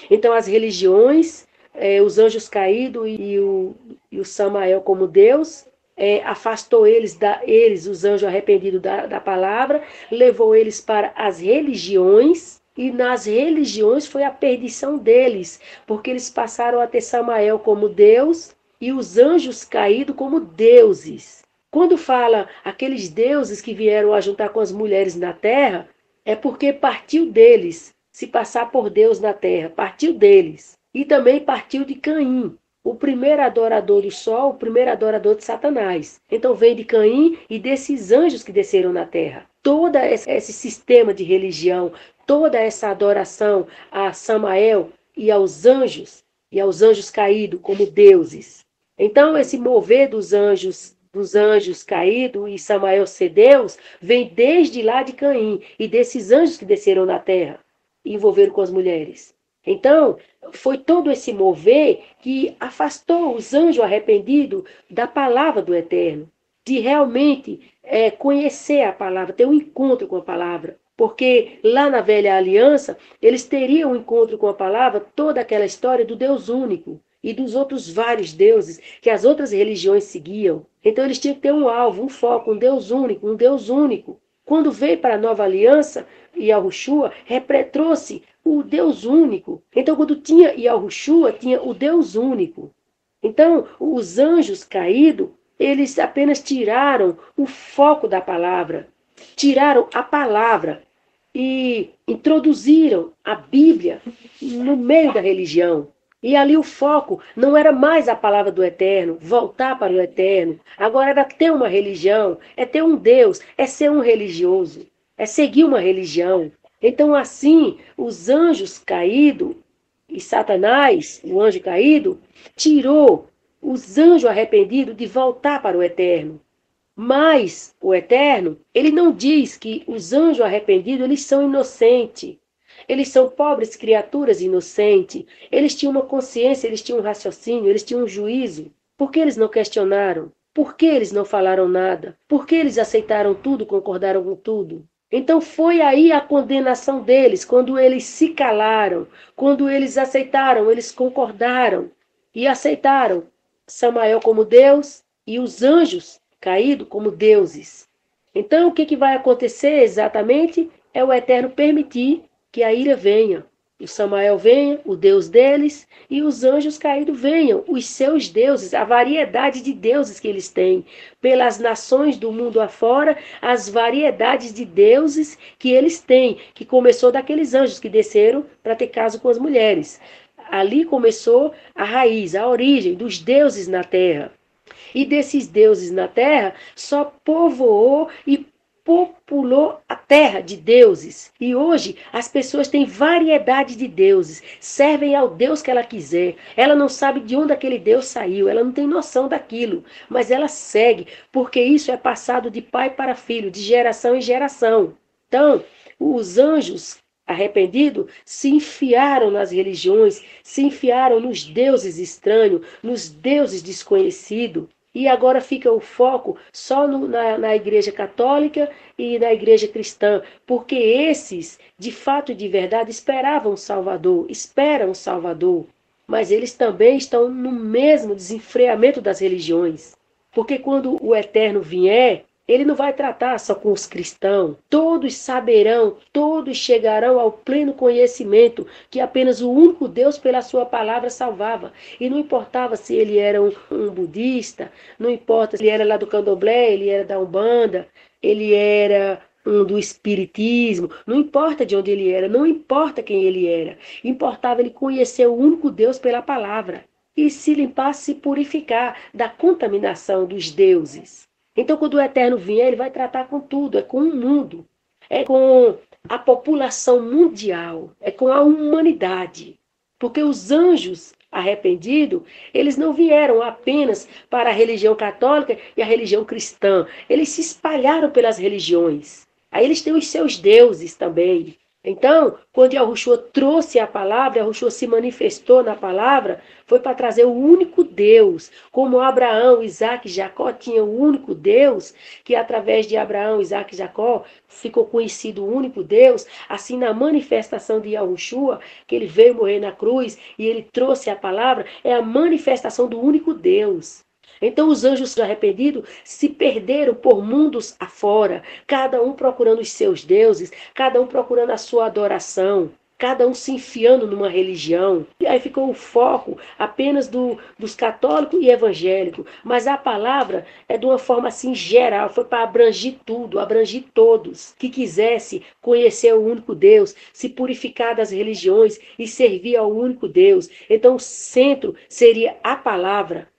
Então as religiões... os anjos caídos e o Samael como Deus, afastou eles, os anjos arrependidos da palavra, levou eles para as religiões, e nas religiões foi a perdição deles, porque eles passaram a ter Samael como Deus e os anjos caídos como deuses. Quando fala aqueles deuses que vieram a juntar com as mulheres na terra, é porque partiu deles se passar por Deus na terra, partiu deles. E também partiu de Caim, o primeiro adorador do sol, o primeiro adorador de Satanás. Então vem de Caim e desses anjos que desceram na terra. Todo esse sistema de religião, toda essa adoração a Samael e aos anjos caídos como deuses. Então esse mover dos anjos caídos e Samael ser Deus, vem desde lá de Caim e desses anjos que desceram na terra e envolveram com as mulheres. Então, foi todo esse mover que afastou os anjos arrependidos da palavra do Eterno. de realmente conhecer a palavra, ter um encontro com a palavra. Porque lá na velha aliança, eles teriam um encontro com a palavra, toda aquela história do Deus único e dos outros vários deuses que as outras religiões seguiam. Então eles tinham que ter um alvo, um foco, um Deus único, um Deus único. Quando veio para a nova aliança, Yahushua trouxe o Deus único. Então quando tinha Yahushua, tinha o Deus único. Então os anjos caídos, eles apenas tiraram o foco da palavra, tiraram a palavra e introduziram a Bíblia no meio da religião. E ali o foco não era mais a palavra do Eterno, voltar para o Eterno. Agora era ter uma religião, é ter um Deus, é ser um religioso, é seguir uma religião. Então assim, os anjos caídos e Satanás, o anjo caído, tirou os anjos arrependidos de voltar para o Eterno. Mas o Eterno, ele não diz que os anjos arrependidos, eles são inocentes. Eles são pobres criaturas inocentes. Eles tinham uma consciência, eles tinham um raciocínio, eles tinham um juízo. Por que eles não questionaram? Por que eles não falaram nada? Por que eles aceitaram tudo, concordaram com tudo? Então foi aí a condenação deles, quando eles se calaram, quando eles aceitaram, eles concordaram e aceitaram Samael como Deus e os anjos caídos como deuses. Então o que vai acontecer exatamente é o Eterno permitir que a ira venha, o Samael venha, o Deus deles, e os anjos caídos venham, os seus deuses, a variedade de deuses que eles têm, pelas nações do mundo afora, as variedades de deuses que eles têm, que começou daqueles anjos que desceram para ter caso com as mulheres. Ali começou a raiz, a origem dos deuses na terra. E desses deuses na terra, só povoou e populou a terra de deuses. E hoje as pessoas têm variedade de deuses, servem ao Deus que ela quiser. Ela não sabe de onde aquele Deus saiu, ela não tem noção daquilo, mas ela segue, porque isso é passado de pai para filho, de geração em geração. Então, os anjos arrependidos se enfiaram nas religiões, se enfiaram nos deuses estranhos, nos deuses desconhecidos. E agora fica o foco só na igreja católica e na igreja cristã, porque esses, de fato e de verdade, esperavam o Salvador, esperam o Salvador, mas eles também estão no mesmo desenfreamento das religiões, porque quando o Eterno vier, ele não vai tratar só com os cristãos. Todos saberão, todos chegarão ao pleno conhecimento que apenas o único Deus pela sua palavra salvava. E não importava se ele era um budista, não importa se ele era lá do candomblé, ele era da Umbanda, ele era do espiritismo, não importa de onde ele era, não importa quem ele era. Importava ele conhecer o único Deus pela palavra e se limpar, se purificar da contaminação dos deuses. Então, quando o Eterno vier, ele vai tratar com tudo, é com o mundo, é com a população mundial, é com a humanidade. Porque os anjos arrependidos, eles não vieram apenas para a religião católica e a religião cristã, eles se espalharam pelas religiões. Aí eles têm os seus deuses também. Então, quando Yahushua trouxe a palavra, Yahushua se manifestou na palavra, foi para trazer o único Deus. Como Abraão, Isaac e Jacó tinham o único Deus, que através de Abraão, Isaac e Jacó ficou conhecido o único Deus, assim na manifestação de Yahushua, que ele veio morrer na cruz e ele trouxe a palavra, é a manifestação do único Deus. Então os anjos arrependidos se perderam por mundos afora, cada um procurando os seus deuses, cada um procurando a sua adoração, cada um se enfiando numa religião. E aí ficou o foco apenas dos católicos e evangélicos. Mas a palavra é de uma forma assim geral, foi para abranger tudo, abranger todos que quisesse conhecer o único Deus, se purificar das religiões e servir ao único Deus. Então o centro seria a palavra.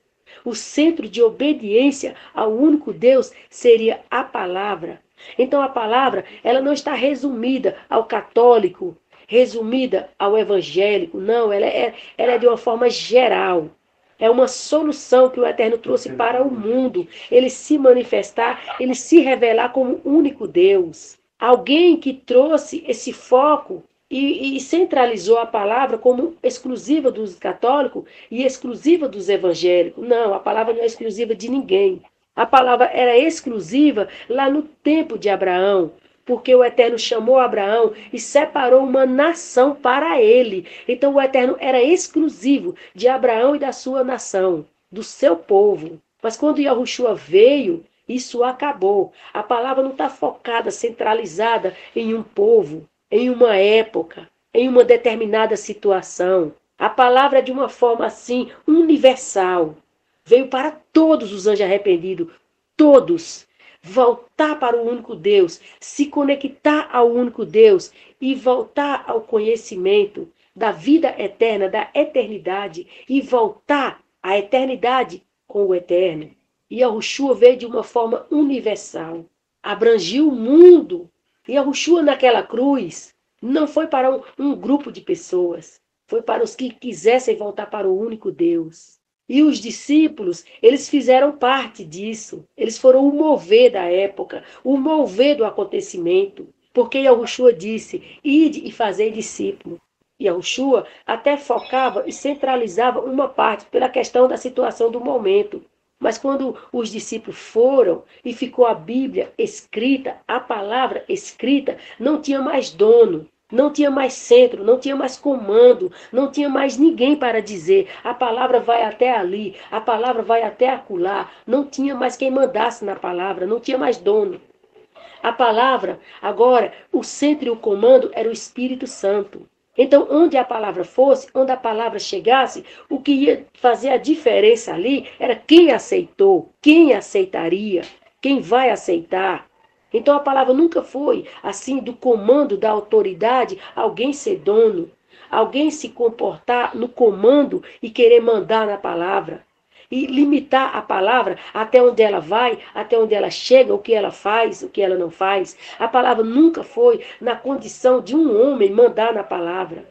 O centro de obediência ao único Deus seria a palavra. Então a palavra, ela não está resumida ao católico, resumida ao evangélico. Não, ela é de uma forma geral. É uma solução que o Eterno trouxe para o mundo. Ele se manifestar, ele se revelar como único Deus. Alguém que trouxe esse foco e centralizou a palavra como exclusiva dos católicos e exclusiva dos evangélicos. Não, a palavra não é exclusiva de ninguém. A palavra era exclusiva lá no tempo de Abraão, porque o Eterno chamou Abraão e separou uma nação para ele. Então o Eterno era exclusivo de Abraão e da sua nação, do seu povo. Mas quando Yahushua veio, isso acabou. A palavra não está focada, centralizada em um povo, em uma época, em uma determinada situação. A palavra é de uma forma assim universal. Veio para todos os anjos arrependidos, todos. Voltar para o único Deus, se conectar ao único Deus e voltar ao conhecimento da vida eterna, da eternidade, e voltar à eternidade com o eterno. E Yahushua veio de uma forma universal, abrangiu o mundo. E Yahushua naquela cruz não foi para um grupo de pessoas, foi para os que quisessem voltar para o único Deus. E os discípulos, eles fizeram parte disso. Eles foram o mover da época, o mover do acontecimento. Porque Yahushua disse, ide e fazei discípulo. Yahushua até focava e centralizava uma parte pela questão da situação do momento. Mas quando os discípulos foram e ficou a Bíblia escrita, a palavra escrita, não tinha mais dono. Não tinha mais centro, não tinha mais comando, não tinha mais ninguém para dizer. A palavra vai até ali, a palavra vai até acolá. Não tinha mais quem mandasse na palavra, não tinha mais dono. A palavra, agora, o centro e o comando era o Espírito Santo. Então, onde a palavra fosse, onde a palavra chegasse, o que ia fazer a diferença ali era quem aceitou, quem aceitaria, quem vai aceitar. Então a palavra nunca foi assim do comando, da autoridade, alguém ser dono, alguém se comportar no comando e querer mandar na palavra. E limitar a palavra até onde ela vai, até onde ela chega, o que ela faz, o que ela não faz. A palavra nunca foi na condição de um homem mandar na palavra.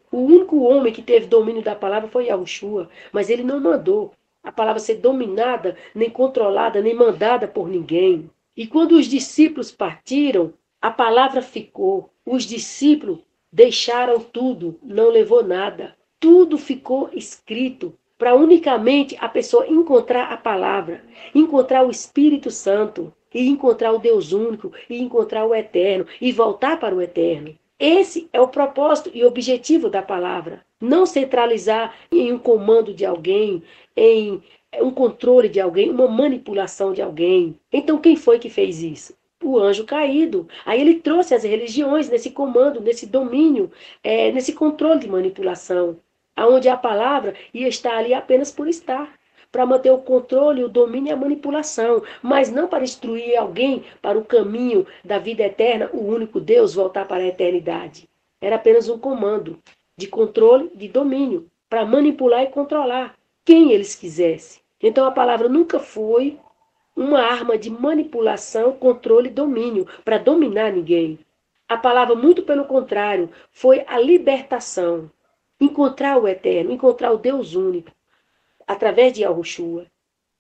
O único homem que teve domínio da palavra foi Yahushua, mas ele não mandou a palavra ser dominada, nem controlada, nem mandada por ninguém. E quando os discípulos partiram, a palavra ficou. Os discípulos deixaram tudo, não levou nada. Tudo ficou escrito para unicamente a pessoa encontrar a palavra, encontrar o Espírito Santo, e encontrar o Deus único, e encontrar o eterno, e voltar para o eterno. Esse é o propósito e objetivo da palavra. Não centralizar em um comando de alguém, em um controle de alguém, uma manipulação de alguém. Então quem foi que fez isso? O anjo caído. Aí ele trouxe as religiões nesse comando, nesse domínio, nesse controle de manipulação, aonde a palavra ia estar ali apenas por estar, para manter o controle, o domínio e a manipulação, mas não para instruir alguém para o caminho da vida eterna, o único Deus voltar para a eternidade. Era apenas um comando de controle, de domínio, para manipular e controlar quem eles quisessem. Então a palavra nunca foi uma arma de manipulação, controle e domínio, para dominar ninguém. A palavra, muito pelo contrário, foi a libertação. Encontrar o eterno, encontrar o Deus único, através de Yahushua.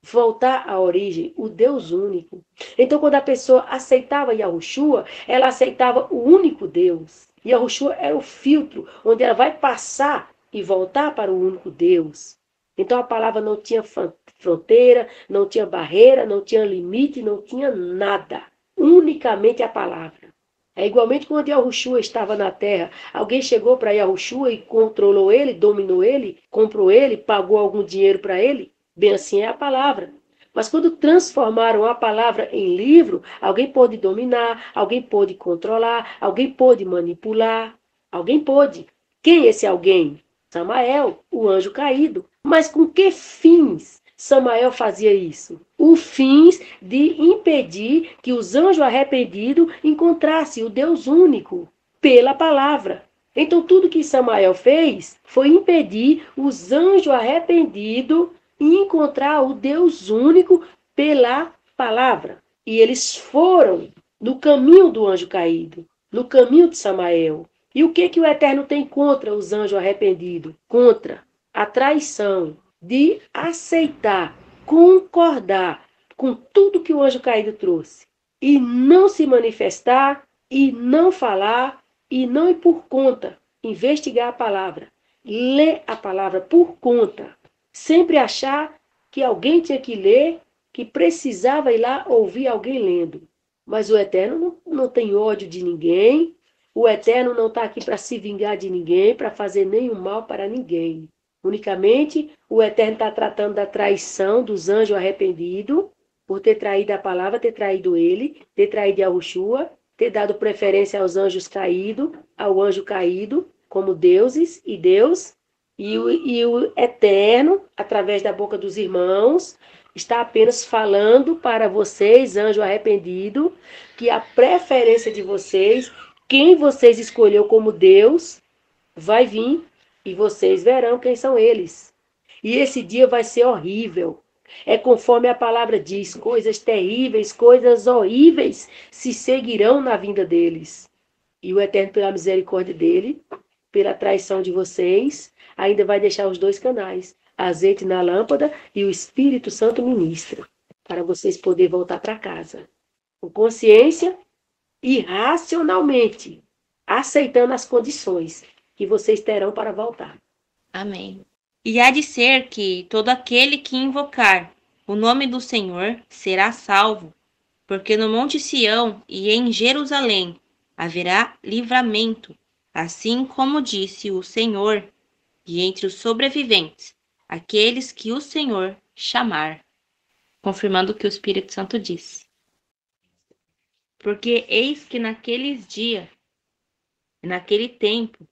Voltar à origem, o Deus único. Então, quando a pessoa aceitava Yahushua, ela aceitava o único Deus. Yahushua era o filtro, onde ela vai passar e voltar para o único Deus. Então, a palavra não tinha fronteira, não tinha barreira, não tinha limite, não tinha nada. Unicamente a palavra. É igualmente quando Yahushua estava na terra. Alguém chegou para Yahushua e controlou ele, dominou ele, comprou ele, pagou algum dinheiro para ele? Bem assim é a palavra. Mas quando transformaram a palavra em livro, alguém pôde dominar, alguém pôde controlar, alguém pôde manipular, alguém pôde. Quem é esse alguém? Samael, o anjo caído. Mas com que fins Samael fazia isso? O fins de impedir que os anjos arrependidos encontrassem o Deus único pela palavra. Então tudo que Samael fez foi impedir os anjos arrependidos de encontrar o Deus único pela palavra. E eles foram no caminho do anjo caído, no caminho de Samael. E o que o Eterno tem contra os anjos arrependidos? Contra a traição de aceitar, concordar com tudo que o anjo caído trouxe e não se manifestar, e não falar, e não ir por conta, investigar a palavra, ler a palavra por conta, sempre achar que alguém tinha que ler, que precisava ir lá ouvir alguém lendo. Mas o Eterno não tem ódio de ninguém. O Eterno não está aqui para se vingar de ninguém, para fazer nenhum mal para ninguém. Unicamente, o Eterno está tratando da traição dos anjos arrependidos, por ter traído a palavra, ter traído ele, ter traído Yahushua, ter dado preferência aos anjos caídos, ao anjo caído, como deuses e Deus. E o Eterno, através da boca dos irmãos, está apenas falando para vocês, anjo arrependido, que a preferência de vocês, quem vocês escolheu como Deus, vai vir e vocês verão quem são eles. E esse dia vai ser horrível. É conforme a palavra diz, coisas terríveis, coisas horríveis se seguirão na vinda deles. E o Eterno, pela misericórdia dele, pela traição de vocês, ainda vai deixar os 2 canais, azeite na lâmpada e o Espírito Santo ministra, para vocês poderem voltar para casa. Com consciência e racionalmente, aceitando as condições que vocês terão para voltar. Amém. E há de ser que todo aquele que invocar o nome do Senhor será salvo, porque no Monte Sião e em Jerusalém haverá livramento, assim como disse o Senhor, e entre os sobreviventes, aqueles que o Senhor chamar. Confirmando o que o Espírito Santo disse. Porque eis que naqueles dias, naquele tempo,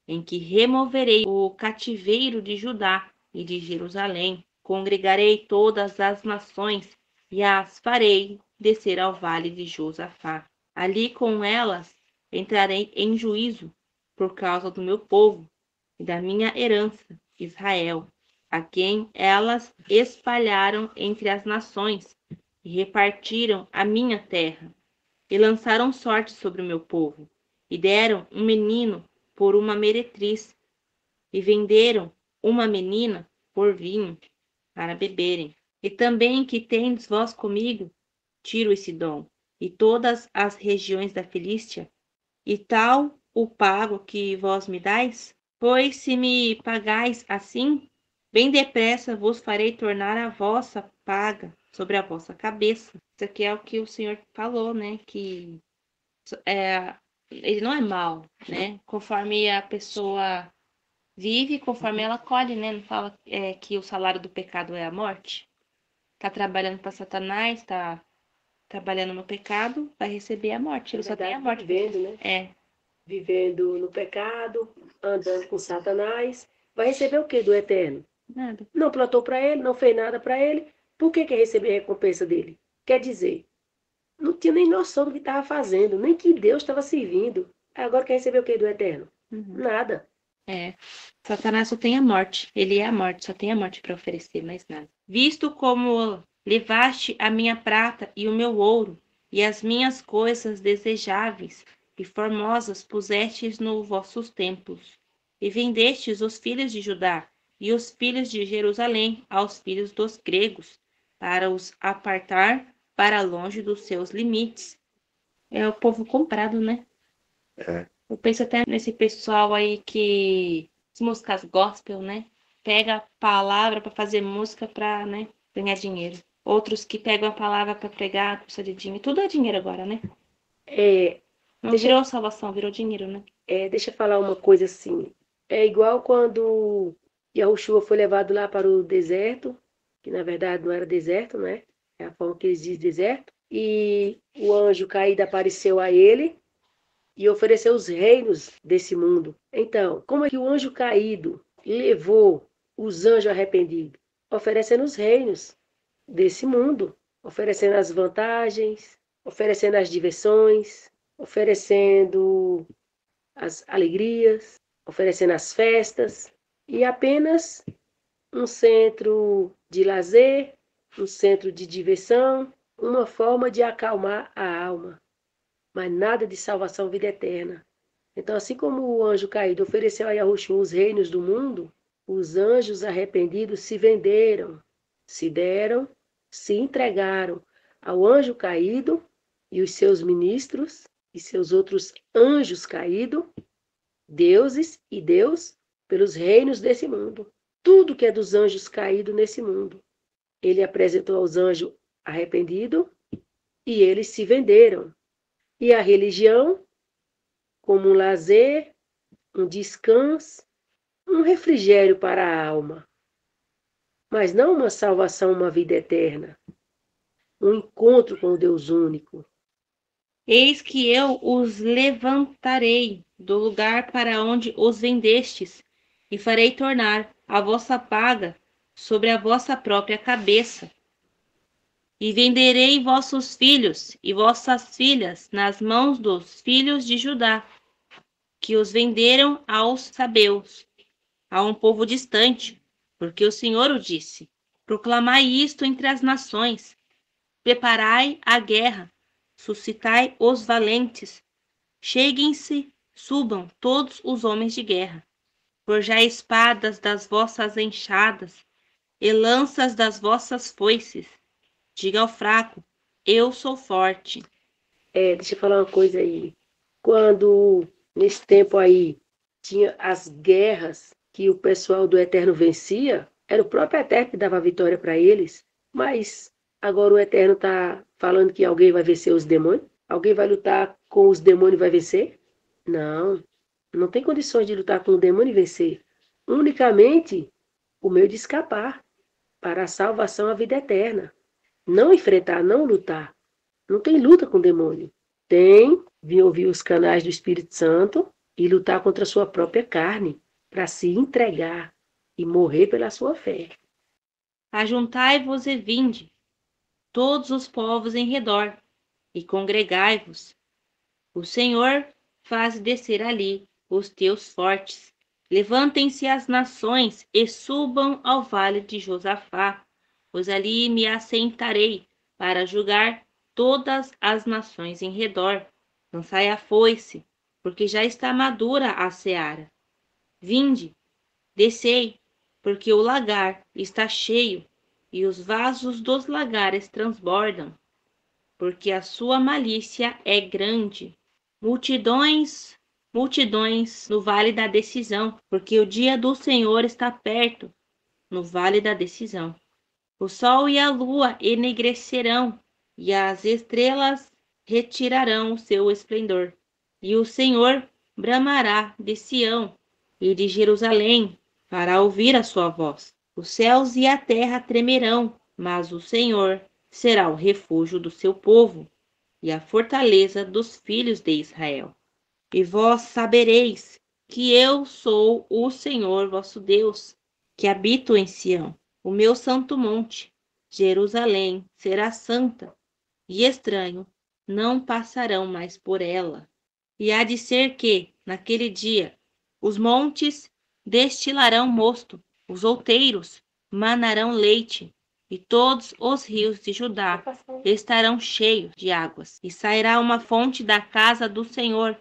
em que removerei o cativeiro de Judá e de Jerusalém, congregarei todas as nações e as farei descer ao vale de Josafá. Ali com elas entrarei em juízo por causa do meu povo e da minha herança, Israel, a quem elas espalharam entre as nações e repartiram a minha terra, e lançaram sorte sobre o meu povo, e deram um menino por uma meretriz, e venderam uma menina por vinho para beberem. E também que tendes vós comigo, Tiro e Sidom, e todas as regiões da Filístia, e tal o pago que vós me dais? Pois se me pagais assim, bem depressa vos farei tornar a vossa paga sobre a vossa cabeça. Isso aqui é o que o Senhor falou, né? Que ele não é mal, né? Conforme a pessoa vive, conforme ela colhe, né? Não fala que o salário do pecado é a morte. Tá trabalhando para Satanás, tá trabalhando no pecado, vai receber a morte. Ele só tem a morte. Vivendo, né? Vivendo no pecado, andando com Satanás, vai receber o que do Eterno? Nada. Não plantou para ele, não fez nada para ele, por que quer receber a recompensa dele? Quer dizer, não tinha nem noção do que estava fazendo, nem que Deus estava servindo. Agora quer receber o que do Eterno? Nada. Satanás só tem a morte. Ele é a morte, só tem a morte para oferecer, mais nada. Visto como levaste a minha prata e o meu ouro, e as minhas coisas desejáveis e formosas pusestes nos vossos templos, e vendestes os filhos de Judá e os filhos de Jerusalém aos filhos dos gregos, para os apartar para longe dos seus limites. É o povo comprado, né? Eu penso até nesse pessoal aí que... as músicas gospel, né? Pega a palavra para fazer música para, né, ganhar dinheiro. Outros que pegam a palavra para pregar, precisa de dinheiro. Tudo é dinheiro agora, né? Não virou salvação, virou dinheiro, né? Deixa eu falar uma coisa assim. É igual quando Yahushua foi levado lá para o deserto, que na verdade não era deserto, né? É a forma que eles dizem deserto. E o anjo caído apareceu a ele e ofereceu os reinos desse mundo. Então, como é que o anjo caído levou os anjos arrependidos? Oferecendo os reinos desse mundo, oferecendo as vantagens, oferecendo as diversões, oferecendo as alegrias, oferecendo as festas, e apenas um centro de lazer, um centro de diversão, uma forma de acalmar a alma, mas nada de salvação, vida eterna. Então, assim como o anjo caído ofereceu a Yahushua os reinos do mundo, os anjos arrependidos se venderam, se deram, se entregaram ao anjo caído e os seus ministros e seus outros anjos caídos, deuses e Deus, pelos reinos desse mundo. Tudo que é dos anjos caídos nesse mundo, ele apresentou aos anjos arrependido, e eles se venderam. E a religião, como um lazer, um descanso, um refrigério para a alma, mas não uma salvação, uma vida eterna, um encontro com o Deus único. Eis que eu os levantarei do lugar para onde os vendestes, e farei tornar a vossa paga sobre a vossa própria cabeça. E venderei vossos filhos e vossas filhas nas mãos dos filhos de Judá, que os venderam aos sabeus, a um povo distante, porque o Senhor o disse. Proclamai isto entre as nações, preparai a guerra, suscitai os valentes, cheguem-se, subam todos os homens de guerra, forjai espadas das vossas enxadas e lanças das vossas foices. Diga ao fraco, eu sou forte. Deixa eu falar uma coisa aí. Quando, nesse tempo aí, tinha as guerras que o pessoal do Eterno vencia, era o próprio Eterno que dava a vitória para eles. Mas agora o Eterno está falando que alguém vai vencer os demônios? Alguém vai lutar com os demônios e vai vencer? Não, não tem condições de lutar com o demônio e vencer. Unicamente o meio de escapar para a salvação, a vida eterna. Não enfrentar, não lutar. Não tem luta com o demônio. Tem vir ouvir os canais do Espírito Santo e lutar contra a sua própria carne, para se entregar e morrer pela sua fé. Ajuntai-vos e vinde, todos os povos em redor, e congregai-vos. O Senhor faz descer ali os teus fortes. Levantem-se as nações e subam ao vale de Josafá, pois ali me assentarei para julgar todas as nações em redor. Lançai a foice, porque já está madura a seara. Vinde, descei, porque o lagar está cheio, e os vasos dos lagares transbordam, porque a sua malícia é grande. Multidões, multidões no vale da decisão, porque o dia do Senhor está perto, no vale da decisão. O sol e a lua enegrecerão, e as estrelas retirarão o seu esplendor. E o Senhor bramará de Sião e de Jerusalém, fará ouvir a sua voz. Os céus e a terra tremerão, mas o Senhor será o refúgio do seu povo e a fortaleza dos filhos de Israel. E vós sabereis que eu sou o Senhor vosso Deus, que habito em Sião, o meu santo monte. Jerusalém será santa, e estranho não passarão mais por ela. E há de ser que, naquele dia, os montes destilarão mosto, os outeiros manarão leite, e todos os rios de Judá estarão cheios de águas. E sairá uma fonte da casa do Senhor,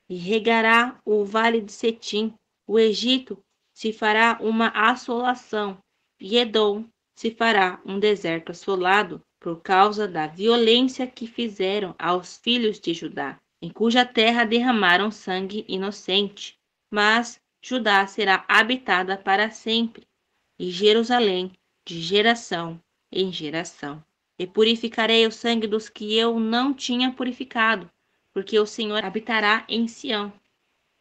e regará o vale de Setim. O Egito se fará uma assolação, e Edom se fará um deserto assolado, por causa da violência que fizeram aos filhos de Judá, em cuja terra derramaram sangue inocente. Mas Judá será habitada para sempre, e Jerusalém de geração em geração. E purificarei o sangue dos que eu não tinha purificado, porque o Senhor habitará em Sião.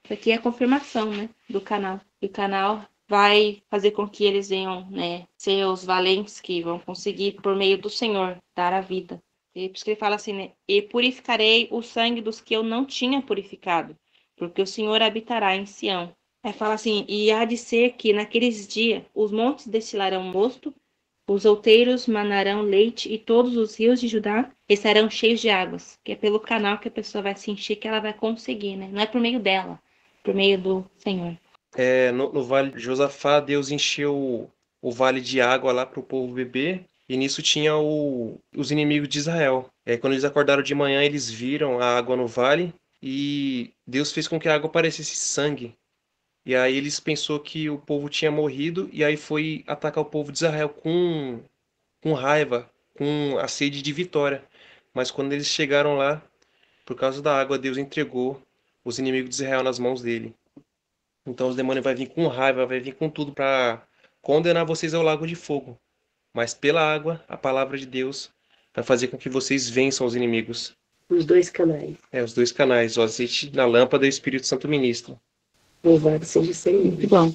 Isso aqui é a confirmação, né, do canal. E o canal vai fazer com que eles venham, né, ser os valentes que vão conseguir, por meio do Senhor, dar a vida. E por isso que ele fala assim, né, e purificarei o sangue dos que eu não tinha purificado, porque o Senhor habitará em Sião. Aí fala assim, e há de ser que naqueles dias os montes destilarão mosto, os outeiros manarão leite e todos os rios de Judá estarão cheios de águas, que é pelo canal que a pessoa vai se encher que ela vai conseguir, né? Não é por meio dela, por meio do Senhor. No vale de Josafá, Deus encheu o vale de água lá para o povo beber, e nisso tinha os inimigos de Israel. Quando eles acordaram de manhã, eles viram a água no vale, e Deus fez com que a água parecesse sangue. E aí eles pensou que o povo tinha morrido, e aí foi atacar o povo de Israel com raiva, com a sede de vitória. Mas quando eles chegaram lá, por causa da água, Deus entregou os inimigos de Israel nas mãos dele. Então os demônios vai vir com raiva, vai vir com tudo para condenar vocês ao lago de fogo. Mas pela água, a palavra de Deus vai fazer com que vocês vençam os inimigos. Os dois canais. Os 2 canais, o azeite na lâmpada e o Espírito Santo ministra. Louvado seja o Senhor. Muito bom.